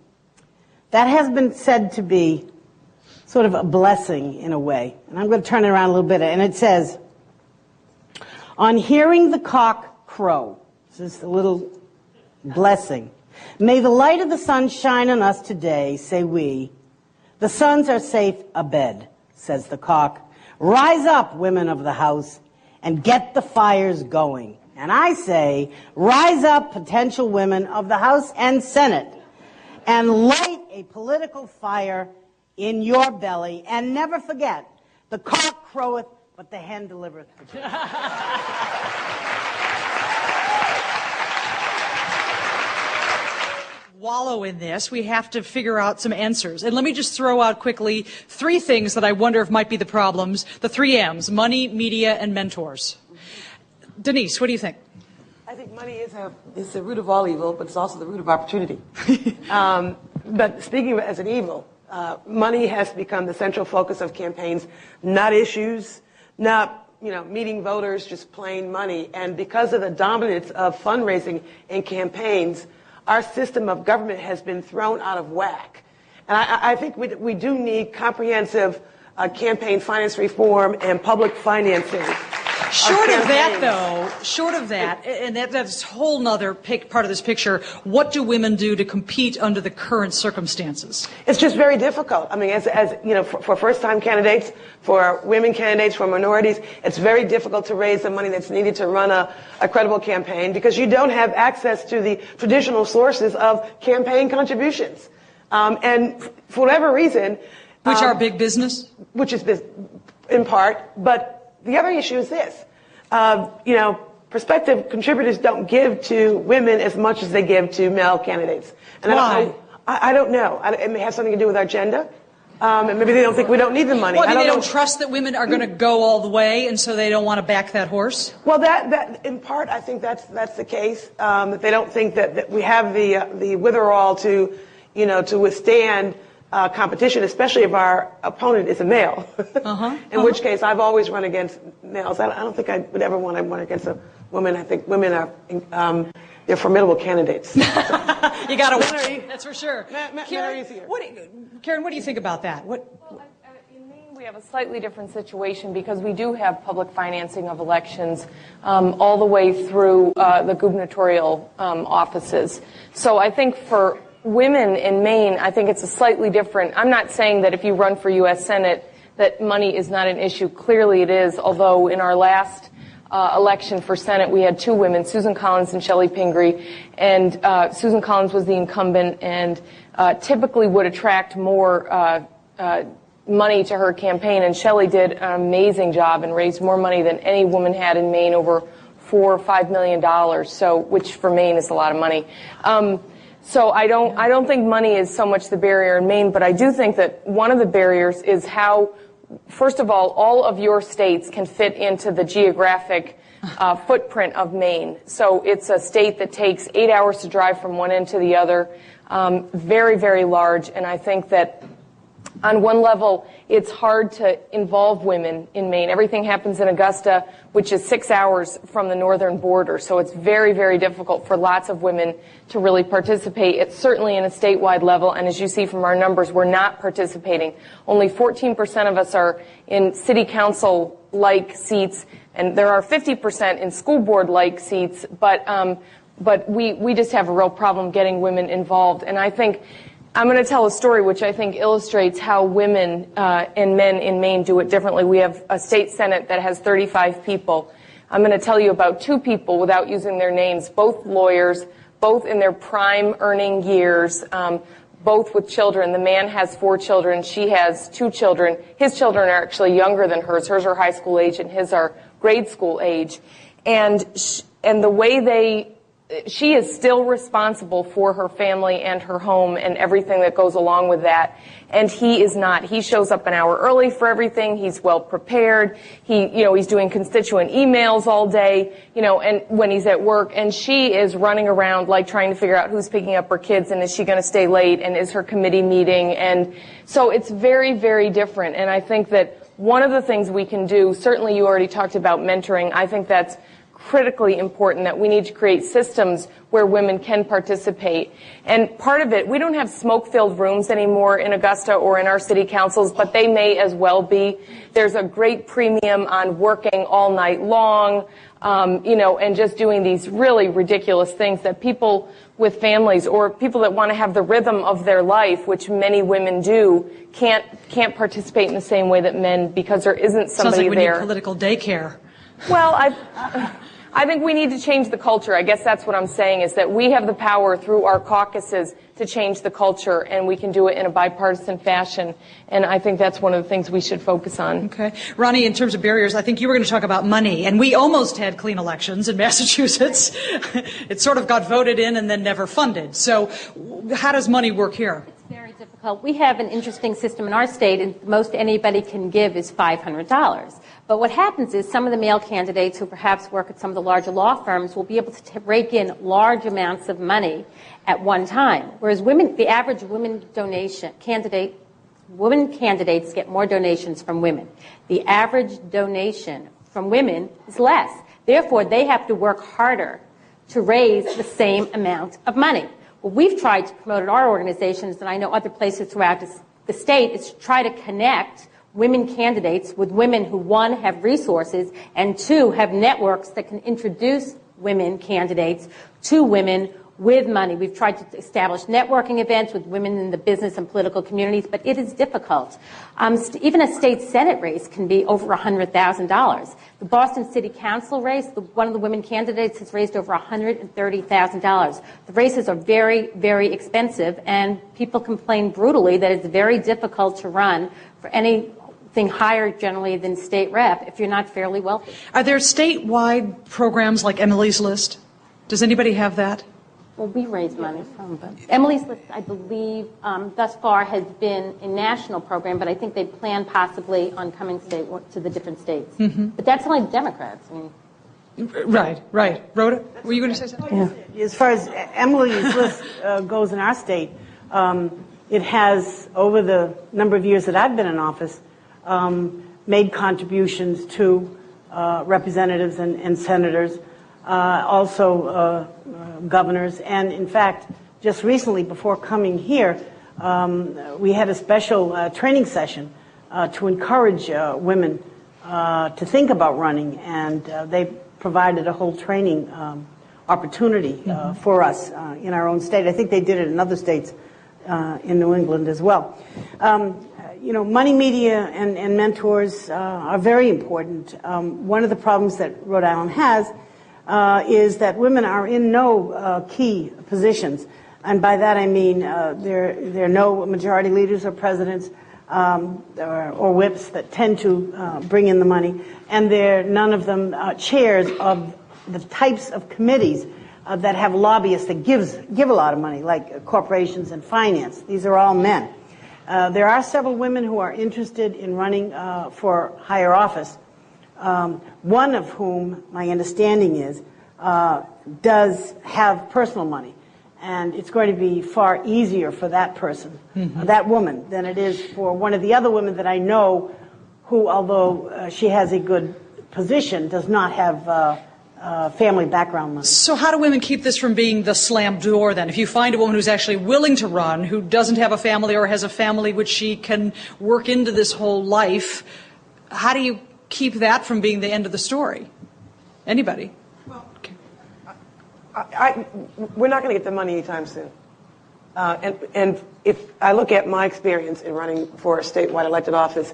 that has been said to be sort of a blessing in a way. And I'm going to turn it around a little bit. And it says, on hearing the cock crow, this is a little blessing. May the light of the sun shine on us today, say we. The sons are safe abed, says the cock. Rise up, women of the house, and get the fires going. And I say, rise up, potential women of the House and Senate, and light a political fire in your belly, and never forget, the cock croweth, but the hen delivereth the chicken. Wallow in this, we have to figure out some answers. And let me just throw out quickly 3 things that I wonder if might be the problems. The 3 M's, money, media, and mentors. Denise, what do you think? I think money is the root of all evil, but it's also the root of opportunity. But speaking of it as an evil, money has become the central focus of campaigns, not issues, not meeting voters, just plain money. And because of the dominance of fundraising in campaigns, our system of government has been thrown out of whack. And I think we do need comprehensive campaign finance reform and public financing. Short of that, and that's a whole nother part of this picture, what do women do to compete under the current circumstances? It's just very difficult. I mean, for first-time candidates, for women candidates, for minorities, it's very difficult to raise the money that's needed to run a credible campaign because you don't have access to the traditional sources of campaign contributions. And for whatever reason... Which are big business? Which is in part, but... The other issue is this, prospective contributors don't give to women as much as they give to male candidates. And why? I don't know. It may have something to do with our agenda. And maybe they don't think we don't need the money. Well, they don't trust that women are going to go all the way, and so they don't want to back that horse? Well, that in part, I think that's the case. That they don't think that we have the witherall to withstand competition, especially if our opponent is a male. In which case, I've always run against males. I don't think I would ever want to run against a woman. I think women are they're formidable candidates. You got to win. That's for sure. Karen, what do you think about that? In Maine, we have a slightly different situation because we do have public financing of elections all the way through the gubernatorial offices. So I think for women in Maine, I think it's a slightly different. I'm not saying that if you run for U.S. Senate that money is not an issue. Clearly it is, although in our last election for Senate we had 2 women, Susan Collins and Shelley Pingree, and Susan Collins was the incumbent and typically would attract more money to her campaign, and Shelley did an amazing job and raised more money than any woman had in Maine, over $4 or $5 million, so which for Maine is a lot of money. So I don't think money is so much the barrier in Maine, but I do think that one of the barriers is how, first of all of your states can fit into the geographic footprint of Maine. So it's a state that takes 8 hours to drive from one end to the other, very, very large, and I think that on one level, it's hard to involve women in Maine. Everything happens in Augusta, which is 6 hours from the northern border. So it's very, very difficult for lots of women to really participate. It's certainly in a statewide level. And as you see from our numbers, we're not participating. Only 14% of us are in city council-like seats. And there are 50% in school board-like seats. But we just have a real problem getting women involved. And I think I'm going to tell a story which I think illustrates how women and men in Maine do it differently. We have a state senate that has 35 people. I'm going to tell you about 2 people without using their names, both lawyers, both in their prime earning years, both with children. The man has 4 children. She has 2 children. His children are actually younger than hers. Hers are high school age and his are grade school age. And the way she is still responsible for her family and her home and everything that goes along with that. And he is not. He shows up an hour early for everything. He's well prepared. He's doing constituent emails all day, and when he's at work. And she is running around like trying to figure out who's picking up her kids and is she going to stay late and is her committee meeting. And so it's very, very different. And I think that one of the things we can do, certainly you already talked about mentoring. I think that's critically important, that we need to create systems where women can participate. And part of it, we don't have smoke-filled rooms anymore in Augusta or in our city councils, but they may as well be. There's a great premium on working all night long, and just doing these really ridiculous things that people with families or people that want to have the rhythm of their life, which many women do, can't participate in the same way that men because there isn't somebody there. Sounds like we there. need political daycare. Well, I think we need to change the culture. I guess that's what I'm saying, is that we have the power through our caucuses to change the culture, and we can do it in a bipartisan fashion. And I think that's one of the things we should focus on. Okay. Ronnie, in terms of barriers, I think you were going to talk about money. And we almost had clean elections in Massachusetts. It sort of got voted in and then never funded. So how does money work here? It's very difficult. We have an interesting system in our state, and the most anybody can give is $500. But what happens is some of the male candidates who perhaps work at some of the larger law firms will be able to rake in large amounts of money at one time. Whereas women, the average women candidates get more donations from women. The average donation from women is less. Therefore, they have to work harder to raise the same amount of money. What we've tried to promote in our organizations, and I know other places throughout the state, is to try to connect women candidates with women who, one, have resources, and two, have networks that can introduce women candidates to women with money. We've tried to establish networking events with women in the business and political communities, but it is difficult. Even a state Senate race can be over $100,000. The Boston City Council race, one of the women candidates has raised over $130,000. The races are very, very expensive, and people complain brutally that it's very difficult to run for anything higher generally than state rep if you're not fairly wealthy. Are there statewide programs like Emily's List? Does anybody have that? Well, we raise money from, but Emily's List, I believe, thus far has been a national program, but I think they plan possibly on coming to the different states. Mm-hmm. But that's only Democrats. I mean. Right. Rhoda, were you going to say something? Yeah. As far as Emily's List goes in our state, it has, over the number of years that I've been in office, made contributions to representatives and senators, also governors, and in fact, just recently before coming here, we had a special training session to encourage women to think about running, and they provided a whole training opportunity for us in our own state. I think they did it in other states in New England as well. Money, media, and mentors are very important. One of the problems that Rhode Island has is that women are in no key positions. And by that I mean there are no majority leaders or presidents or whips that tend to bring in the money. And none of them chairs of the types of committees that have lobbyists that give a lot of money, like corporations and finance. These are all men. There are several women who are interested in running for higher office. One of whom, my understanding is, does have personal money. And it's going to be far easier for that person, that woman, than it is for one of the other women that I know who, although she has a good position, does not have family background money. So how do women keep this from being the slam door then? If you find a woman who's actually willing to run, who doesn't have a family or has a family which she can work into this whole life, how do you keep that from being the end of the story? Anybody? Well, we're not going to get the money anytime soon. And if I look at my experience in running for a statewide elected office,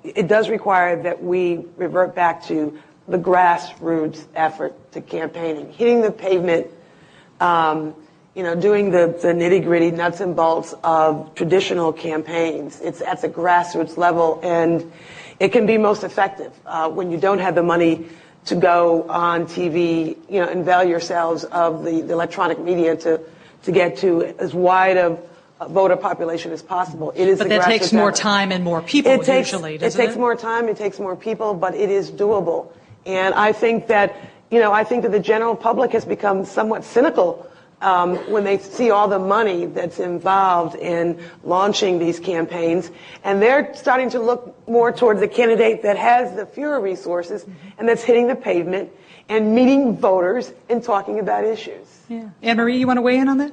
it does require that we revert back to the grassroots effort to campaigning, hitting the pavement, doing the nitty-gritty nuts and bolts of traditional campaigns. It's at the grassroots level, and it can be most effective when you don't have the money to go on TV, and avail yourselves of the electronic media to get to as wide of a voter population as possible. It is, but that takes more time and more people. Usually, doesn't it? It takes more time. It takes more people, but it is doable. And I think that the general public has become somewhat cynical when they see all the money that's involved in launching these campaigns, and they're starting to look more towards the candidate that has the fewer resources and that's hitting the pavement and meeting voters and talking about issues. Yeah. Anne-Marie, you want to weigh in on that?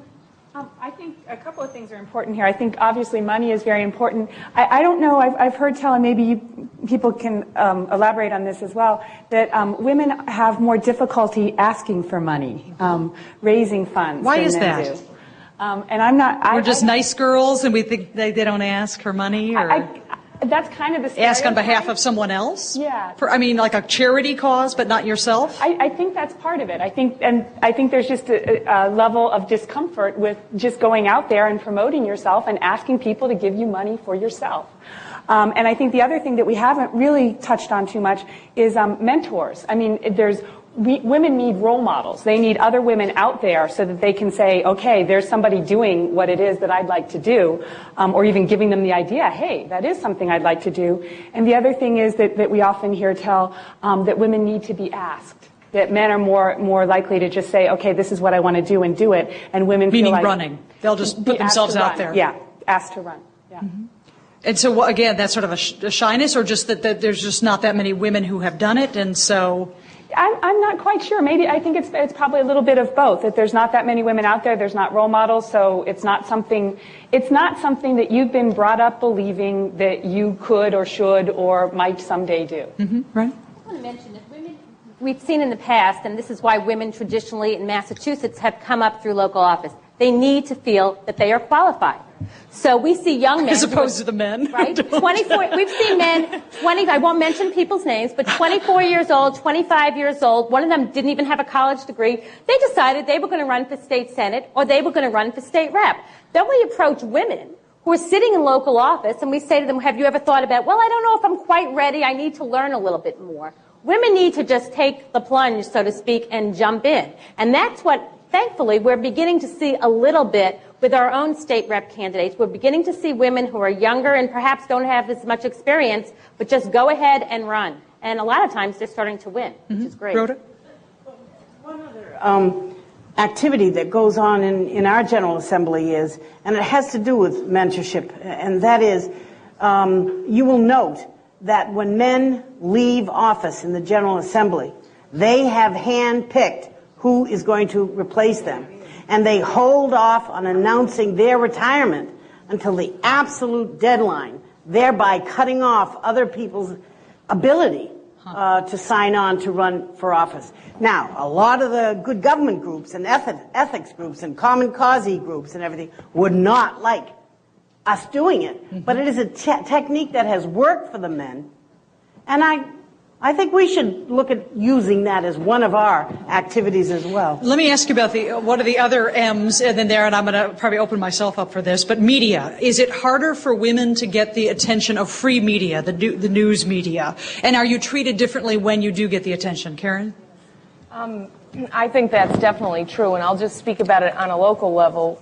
I think a couple of things are important here. I think obviously money is very important. I don't know, I've heard tell, and maybe people can elaborate on this as well, that women have more difficulty asking for money, raising funds. Why is that? And I'm not... We're just nice girls and we think they don't ask for money? Or? That's kind of the stereotype. Ask on behalf of someone else? Yeah. I mean, like a charity cause, but not yourself? I think that's part of it. I think there's just a level of discomfort with just going out there and promoting yourself and asking people to give you money for yourself. And I think the other thing that we haven't really touched on too much is mentors. I mean, women need role models. They need other women out there so that they can say, okay, there's somebody doing what it is that I'd like to do, or even giving them the idea, hey, that is something I'd like to do. And the other thing is that we often hear tell that women need to be asked. That men are more likely to just say, okay, this is what I want to do and do it. And women feel like... Meaning running. They'll just put themselves out there. Yeah, asked to run. Yeah. Mm-hmm. And so, again, that's sort of a shyness, or just that there's just not that many women who have done it, and so... I'm not quite sure. Maybe I think it's probably a little bit of both. That there's not that many women out there. There's not role models, so it's not something that you've been brought up believing that you could or should or might someday do. Mm-hmm. Right. I want to mention that women, we've seen in the past, and this is why women traditionally in Massachusetts have come up through local office. They need to feel that they are qualified. So we see young men. As opposed to the men. Right? 24, we've seen men, I won't mention people's names, but 24 years old, 25 years old, one of them didn't even have a college degree. They decided they were going to run for state senate or they were going to run for state rep. Then we approach women who are sitting in local office and we say to them, have you ever thought about, well, I don't know if I'm quite ready. I need to learn a little bit more. Women need to just take the plunge, so to speak, and jump in. And that's what, thankfully, we're beginning to see a little bit with our own state rep candidates. We're beginning to see women who are younger and perhaps don't have as much experience, but just go ahead and run. And a lot of times they're starting to win, which is great. Rhoda? One other activity that goes on in our General Assembly is, and it has to do with mentorship, and that is, you will note that when men leave office in the General Assembly, they have handpicked who is going to replace them. And they hold off on announcing their retirement until the absolute deadline, thereby cutting off other people's ability to sign on to run for office. Now, a lot of the good government groups and ethics groups and common cause groups and everything would not like us doing it. Mm-hmm. But it is a technique that has worked for the men. And I think we should look at using that as one of our activities as well. Let me ask you about what are the other M's, and then I'm going to probably open myself up for this, but media. Is it harder for women to get the attention of free media, the news media? And are you treated differently when you do get the attention? Karen? I think that's definitely true, and I'll just speak about it on a local level.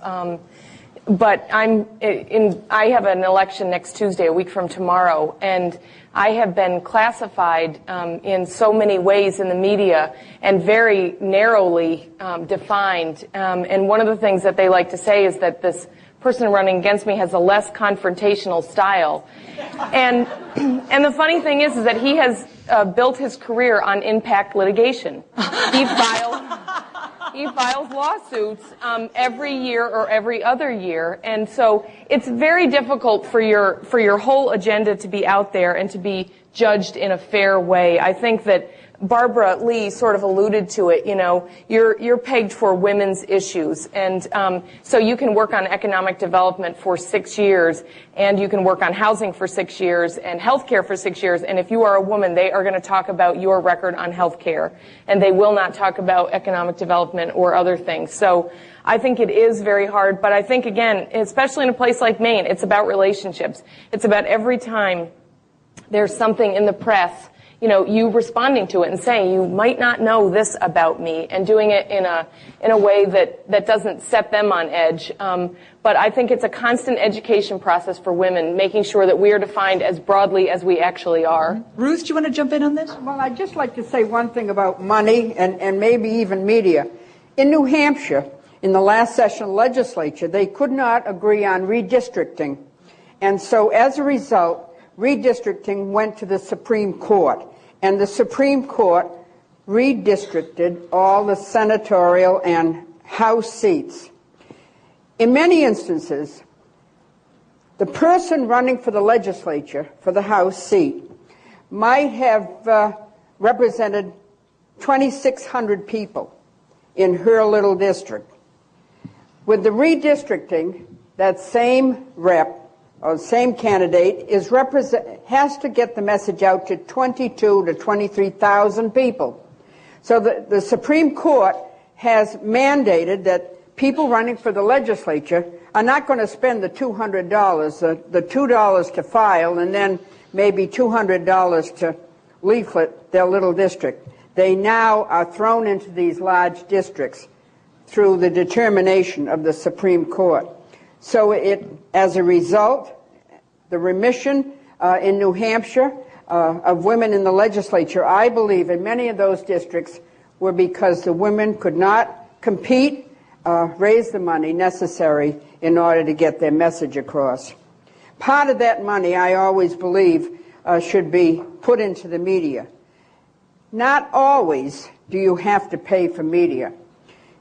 But I have an election next Tuesday, a week from tomorrow, and I have been classified in so many ways in the media and very narrowly defined. And one of the things that they like to say is that this person running against me has a less confrontational style. And the funny thing is that he has built his career on impact litigation. He files lawsuits every year or every other year, and so it's very difficult for your whole agenda to be out there and to be judged in a fair way. I think that Barbara Lee sort of alluded to it. You know, you're pegged for women's issues, and so you can work on economic development for 6 years, and you can work on housing for 6 years, and healthcare for 6 years. And if you are a woman, they are going to talk about your record on healthcare, and they will not talk about economic development or other things. So I think it is very hard, but I think, again, especially in a place like Maine, it's about relationships. It's about every time there's something in the press, you know, you responding to it and saying, you might not know this about me, and doing it in a way that doesn't set them on edge. But I think it's a constant education process for women, making sure that we are defined as broadly as we actually are. Ruth, do you want to jump in on this? Well, I'd just like to say one thing about money and maybe even media. In New Hampshire, in the last session of the legislature, they could not agree on redistricting. And so as a result, redistricting went to the Supreme Court, and the Supreme Court redistricted all the senatorial and House seats. In many instances, the person running for the legislature, for the House seat, might have represented 2,600 people in her little district. With the redistricting, that same rep or the same candidate, has to get the message out to 22 to 23,000 people. So the Supreme Court has mandated that people running for the legislature are not going to spend the $200, the $2 to file, and then maybe $200 to leaflet their little district. They now are thrown into these large districts through the determination of the Supreme Court. So as a result, the remission in New Hampshire of women in the legislature, I believe in many of those districts, were because the women could not compete, raise the money necessary in order to get their message across. Part of that money, I always believe, should be put into the media. Not always do you have to pay for media.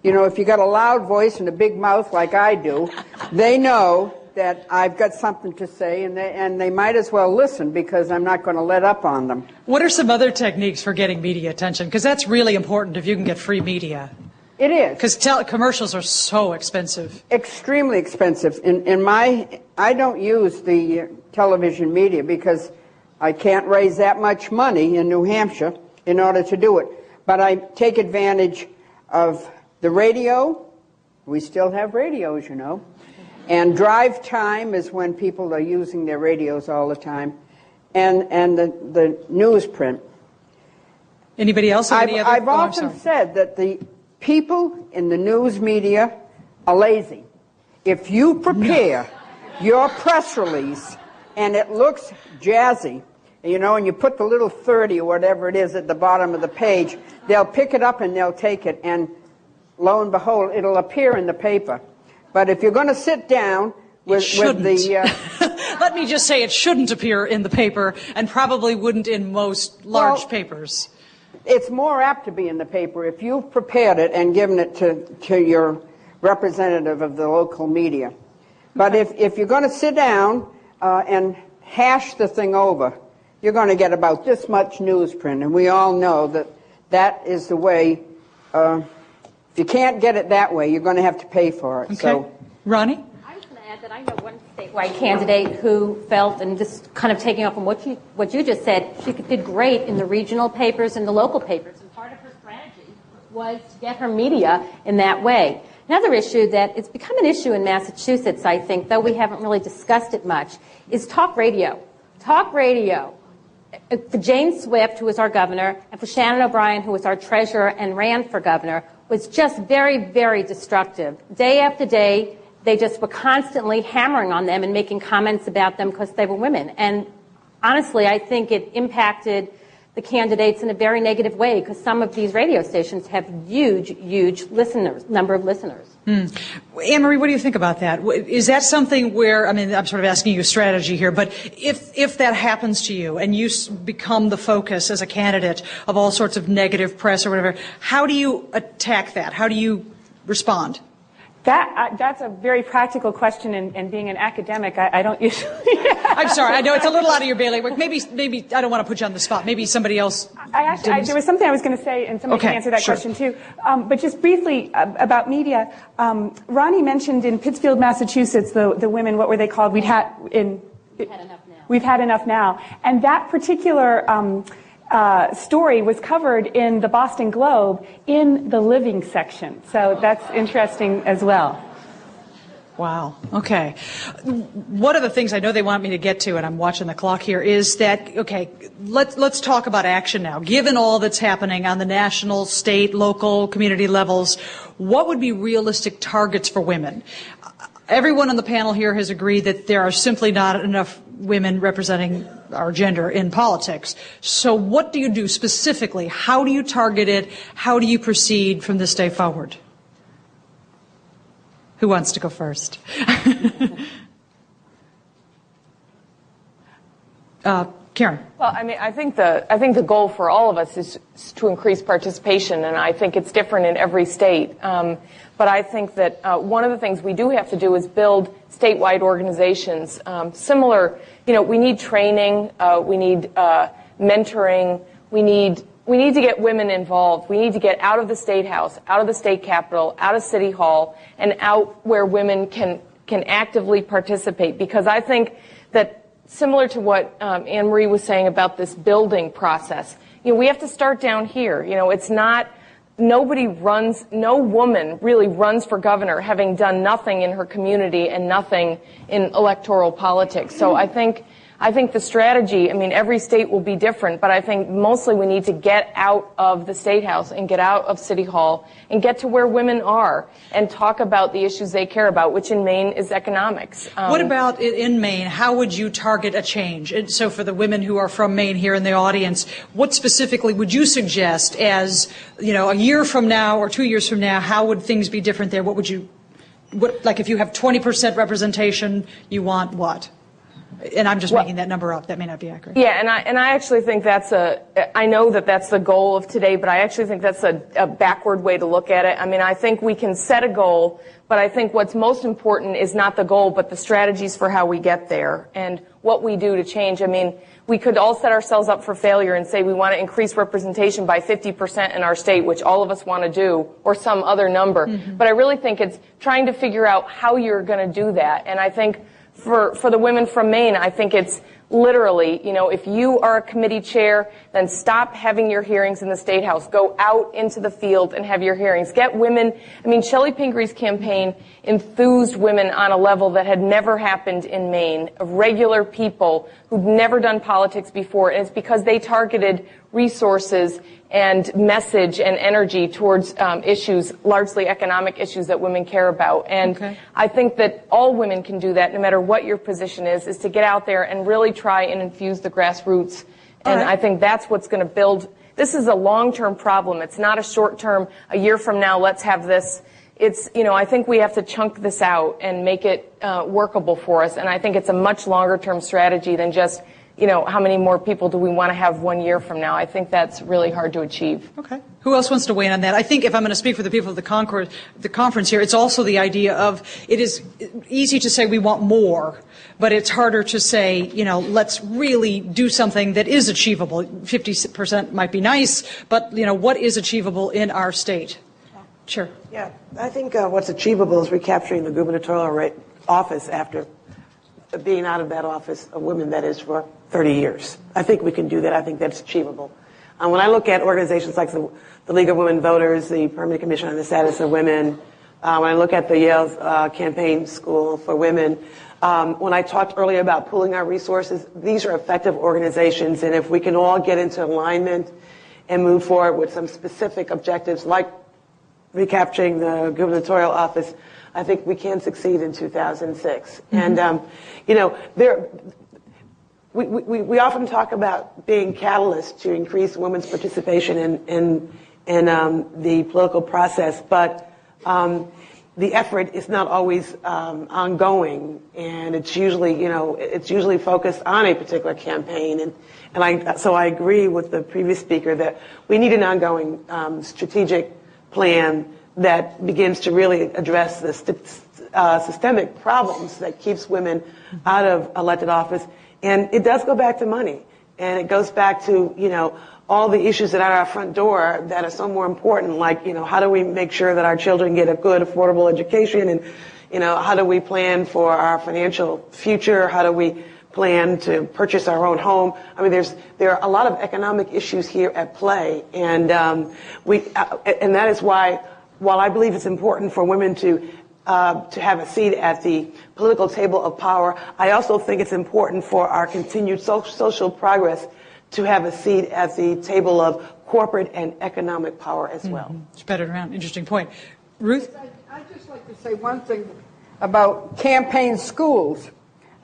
You know, if you got a loud voice and a big mouth like I do, they know that I've got something to say, and they might as well listen, because I'm not going to let up on them. What are some other techniques for getting media attention? Because that's really important if you can get free media. It is. Because commercials are so expensive. Extremely expensive. I don't use the television media because I can't raise that much money in New Hampshire in order to do it. But I take advantage of the radio. We still have radios, you know. And drive time is when people are using their radios all the time. And the newsprint. Anybody else? I've often said that the people in the news media are lazy. If you prepare your press release and it looks jazzy, you know, and you put the little 30 or whatever it is at the bottom of the page, they'll pick it up and they'll take it, and lo and behold, it'll appear in the paper. But if you're going to sit down with the... Let me just say, it shouldn't appear in the paper, and probably wouldn't in most large papers. It's more apt to be in the paper if you've prepared it and given it to your representative of the local media. But if you're going to sit down and hash the thing over, you're going to get about this much newsprint, and we all know that that is the way. If you can't get it that way, you're going to have to pay for it. Okay. So, Ronnie? I was going to add that I know one statewide candidate who felt, and just kind of taking up on what you just said, she did great in the regional papers and the local papers, and part of her strategy was to get her media in that way. Another issue that it's become an issue in Massachusetts, I think, though we haven't really discussed it much, is talk radio. Talk radio. For Jane Swift, who was our governor, and for Shannon O'Brien, who was our treasurer and ran for governor, was just very, very destructive. Day after day, they just were constantly hammering on them and making comments about them because they were women. And honestly, I think it impacted the candidates in a very negative way, because some of these radio stations have huge number of listeners. Anne-Marie, what do you think about that? Is that something where, I mean, I'm sort of asking you a strategy here, but if that happens to you and you become the focus as a candidate of all sorts of negative press or whatever, how do you attack that? How do you respond? That's a very practical question, and being an academic, I don't usually... I'm sorry, I know it's a little out of your bailiwick. Maybe I don't want to put you on the spot. Maybe somebody else... there was something I was going to say, and somebody can answer that question too. But just briefly about media, Ronnie mentioned in Pittsfield, Massachusetts, the women, what were they called? We've had enough now. And that particular... story was covered in the Boston Globe in the living section. So that's interesting as well. Wow. Okay. One of the things I know they want me to get to, and I'm watching the clock here, is that, okay, let's talk about action now. Given all that's happening on the national, state, local, community levels, what would be realistic targets for women? Everyone on the panel here has agreed that there are simply not enough women representing our gender in politics. So what do you do specifically? How do you target it? How do you proceed from this day forward? Who wants to go first? Karen. Well, I mean, I think the goal for all of us is to increase participation, and I think it's different in every state. But I think that one of the things we do have to do is build statewide organizations. Similar, you know, we need training, we need mentoring, we need to get women involved. We need to get out of the state house, out of the state capitol, out of city hall, and out where women can can actively participate, because I think that similar to what Anne Marie was saying about this building process, we have to start down here. It's not, no woman really runs for governor having done nothing in her community and nothing in electoral politics. So I think the strategy, every state will be different, but I think mostly we need to get out of the State House and get out of City Hall and get to where women are and talk about the issues they care about, which in Maine is economics. What about in Maine? How would you target a change? And so for the women who are from Maine here in the audience, what specifically would you suggest as, a year from now or 2 years from now, how would things be different there? Like if you have 20% representation, you want what? And I'm just making that number up. That may not be accurate. Yeah, and I actually think I know that that's the goal of today, but I actually think that's a backward way to look at it. I think we can set a goal, but I think what's most important is not the goal, but the strategies for how we get there and what we do to change. We could all set ourselves up for failure and say we want to increase representation by 50% in our state, which all of us want to do, or some other number. Mm-hmm. But I really think it's trying to figure out how you're going to do that. And I think for the women from Maine, I think it's literally, if you are a committee chair, then stop having your hearings in the State House. Go out into the field and have your hearings. Get women. Shelley Pingree campaign enthused women on a level that had never happened in Maine, of regular people who'd never done politics before. And it's because they targeted resources and message and energy towards issues, largely economic issues that women care about. And I think that all women can do that, no matter what your position is to get out there and really try and infuse the grassroots. And I think that's what's going to build. This is a long-term problem. It's not a short-term, a year from now, let's have this. It's, I think we have to chunk this out and make it workable for us. And I think it's a much longer-term strategy than just, how many more people do we want to have 1 year from now? I think that's really hard to achieve. Okay. Who else wants to weigh in on that? I think if I'm going to speak for the people of the conference here, it's also the idea of it is easy to say we want more, but it's harder to say, let's really do something that is achievable. 50% might be nice, but, what is achievable in our state? Sure. Yeah, I think what's achievable is recapturing the gubernatorial office after being out of that office of women, that is, for 30 years. I think we can do that. I think that's achievable. When I look at organizations like the League of Women Voters, the Permanent Commission on the Status of Women, when I look at the Yale Campaign School for Women, when I talked earlier about pooling our resources, these are effective organizations, and if we can all get into alignment and move forward with some specific objectives like recapturing the gubernatorial office, I think we can succeed in 2006. Mm-hmm. And, we often talk about being catalysts to increase women's participation in the political process, but the effort is not always ongoing, and it's usually focused on a particular campaign. So I agree with the previous speaker that we need an ongoing strategic plan that begins to really address the systemic problems that keeps women out of elected office. And it does go back to money. And it goes back to, all the issues that are at our front door that are so more important, like, how do we make sure that our children get a good, affordable education? And, how do we plan for our financial future? How do we plan to purchase our own home? There are a lot of economic issues here at play. And, and that is why, while I believe it's important for women to have a seat at the political table of power, I also think it's important for our continued social progress to have a seat at the table of corporate and economic power as well. Spread it around. Interesting point. Ruth? I'd just like to say one thing about campaign schools,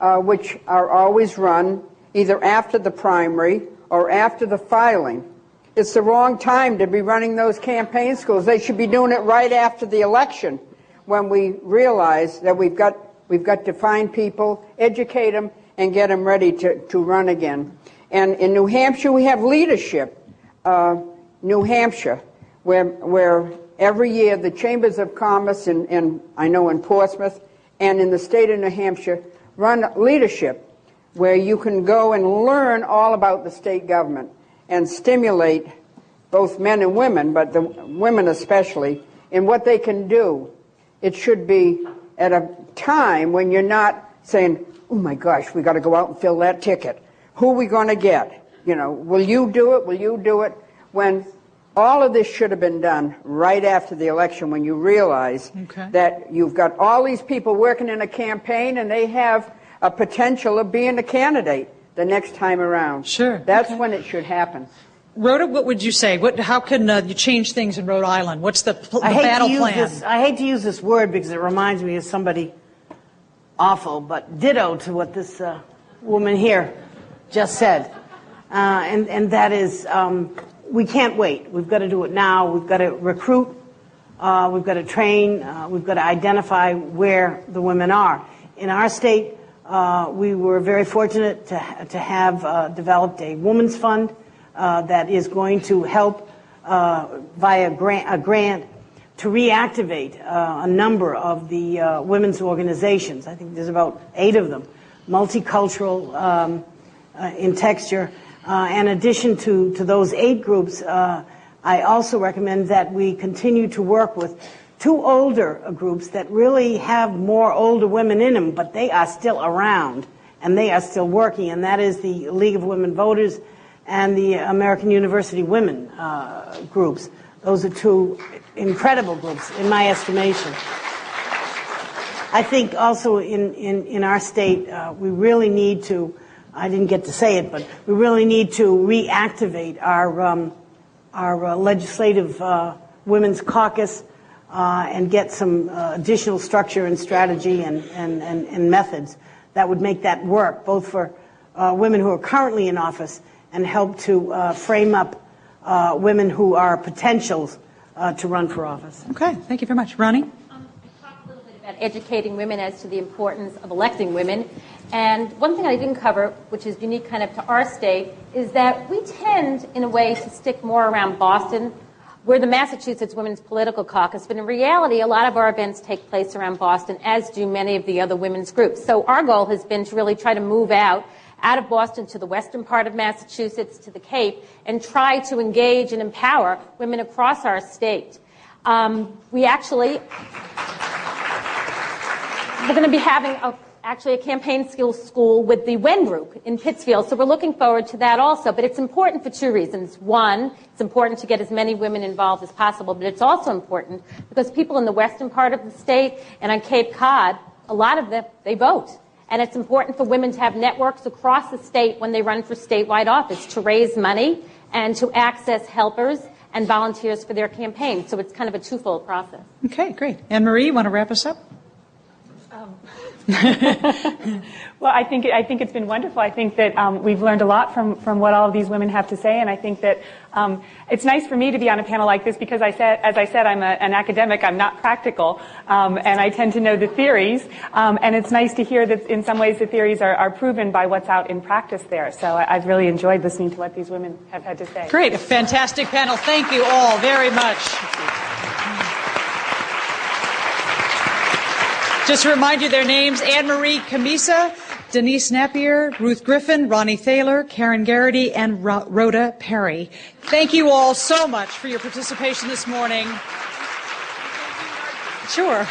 which are always run either after the primary or after the filing. It's the wrong time to be running those campaign schools. They should be doing it right after the election, when we realize that we've got to find people, educate them, and get them ready to run again. And in New Hampshire, we have leadership. New Hampshire, where every year the Chambers of Commerce, and I know in Portsmouth, and in the state of New Hampshire, run leadership, where you can go and learn all about the state government and stimulate both men and women, but the women especially, in what they can do. It should be at a time when you're not saying, oh my gosh, we got to go out and fill that ticket. Who are we going to get? You know, will you do it? Will you do it? When all of this should have been done right after the election, when you realize that you've got all these people working in a campaign and they have a potential of being a candidate the next time around. Sure. That's when it should happen. Rhoda, what would you say? How can you change things in Rhode Island? What's the battle plan? I hate to use this word because it reminds me of somebody awful, but ditto to what this woman here just said. And that is, we can't wait. We've got to do it now. We've got to recruit. We've got to train. We've got to identify where the women are. In our state, we were very fortunate to have developed a women's fund that is going to help via a grant to reactivate a number of the women's organizations. I think there's about 8 of them, multicultural in texture. In addition to those 8 groups, I also recommend that we continue to work with 2 older groups that really have more older women in them, but they are still around and they are still working, and that is the League of Women Voters and the American University Women groups. Those are 2 incredible groups, in my estimation. I think also in our state, we really need to, I didn't get to say it, but we really need to reactivate our legislative women's caucus and get some additional structure and strategy and methods that would make that work, both for women who are currently in office and help to frame up women who are potentials to run for office. Okay, thank you very much. Ronnie? I talked a little bit about educating women as to the importance of electing women. And one thing I didn't cover, which is unique kind of to our state, is that we tend, in a way, to stick more around Boston. We're the Massachusetts Women's Political Caucus, but in reality, a lot of our events take place around Boston, as do many of the other women's groups. So our goal has been to really try to move out of Boston to the western part of Massachusetts, to the Cape, and try to engage and empower women across our state. We're going to be having a campaign skills school with the WEN group in Pittsfield, so we're looking forward to that also. But it's important for 2 reasons. One, it's important to get as many women involved as possible, but it's also important because people in the western part of the state and on Cape Cod, a lot of them, they vote. And it's important for women to have networks across the state when they run for statewide office to raise money and to access helpers and volunteers for their campaign. So it's kind of a twofold process. Okay, great. Anne-Marie, you want to wrap us up? Well, I think it's been wonderful. I think that we've learned a lot from what all of these women have to say, and I think that it's nice for me to be on a panel like this because, as I said, I'm an academic. I'm not practical, and I tend to know the theories. And it's nice to hear that in some ways the theories are proven by what's out in practice there. So I've really enjoyed listening to what these women have had to say. Great, a fantastic panel. Thank you all very much. Just to remind you their names: Anne-Marie CAMMISA, Denise Napier, Ruth Griffin, Ronnie Thaler, Karen Garrity, and Rhoda Perry. Thank you all so much for your participation this morning. Sure.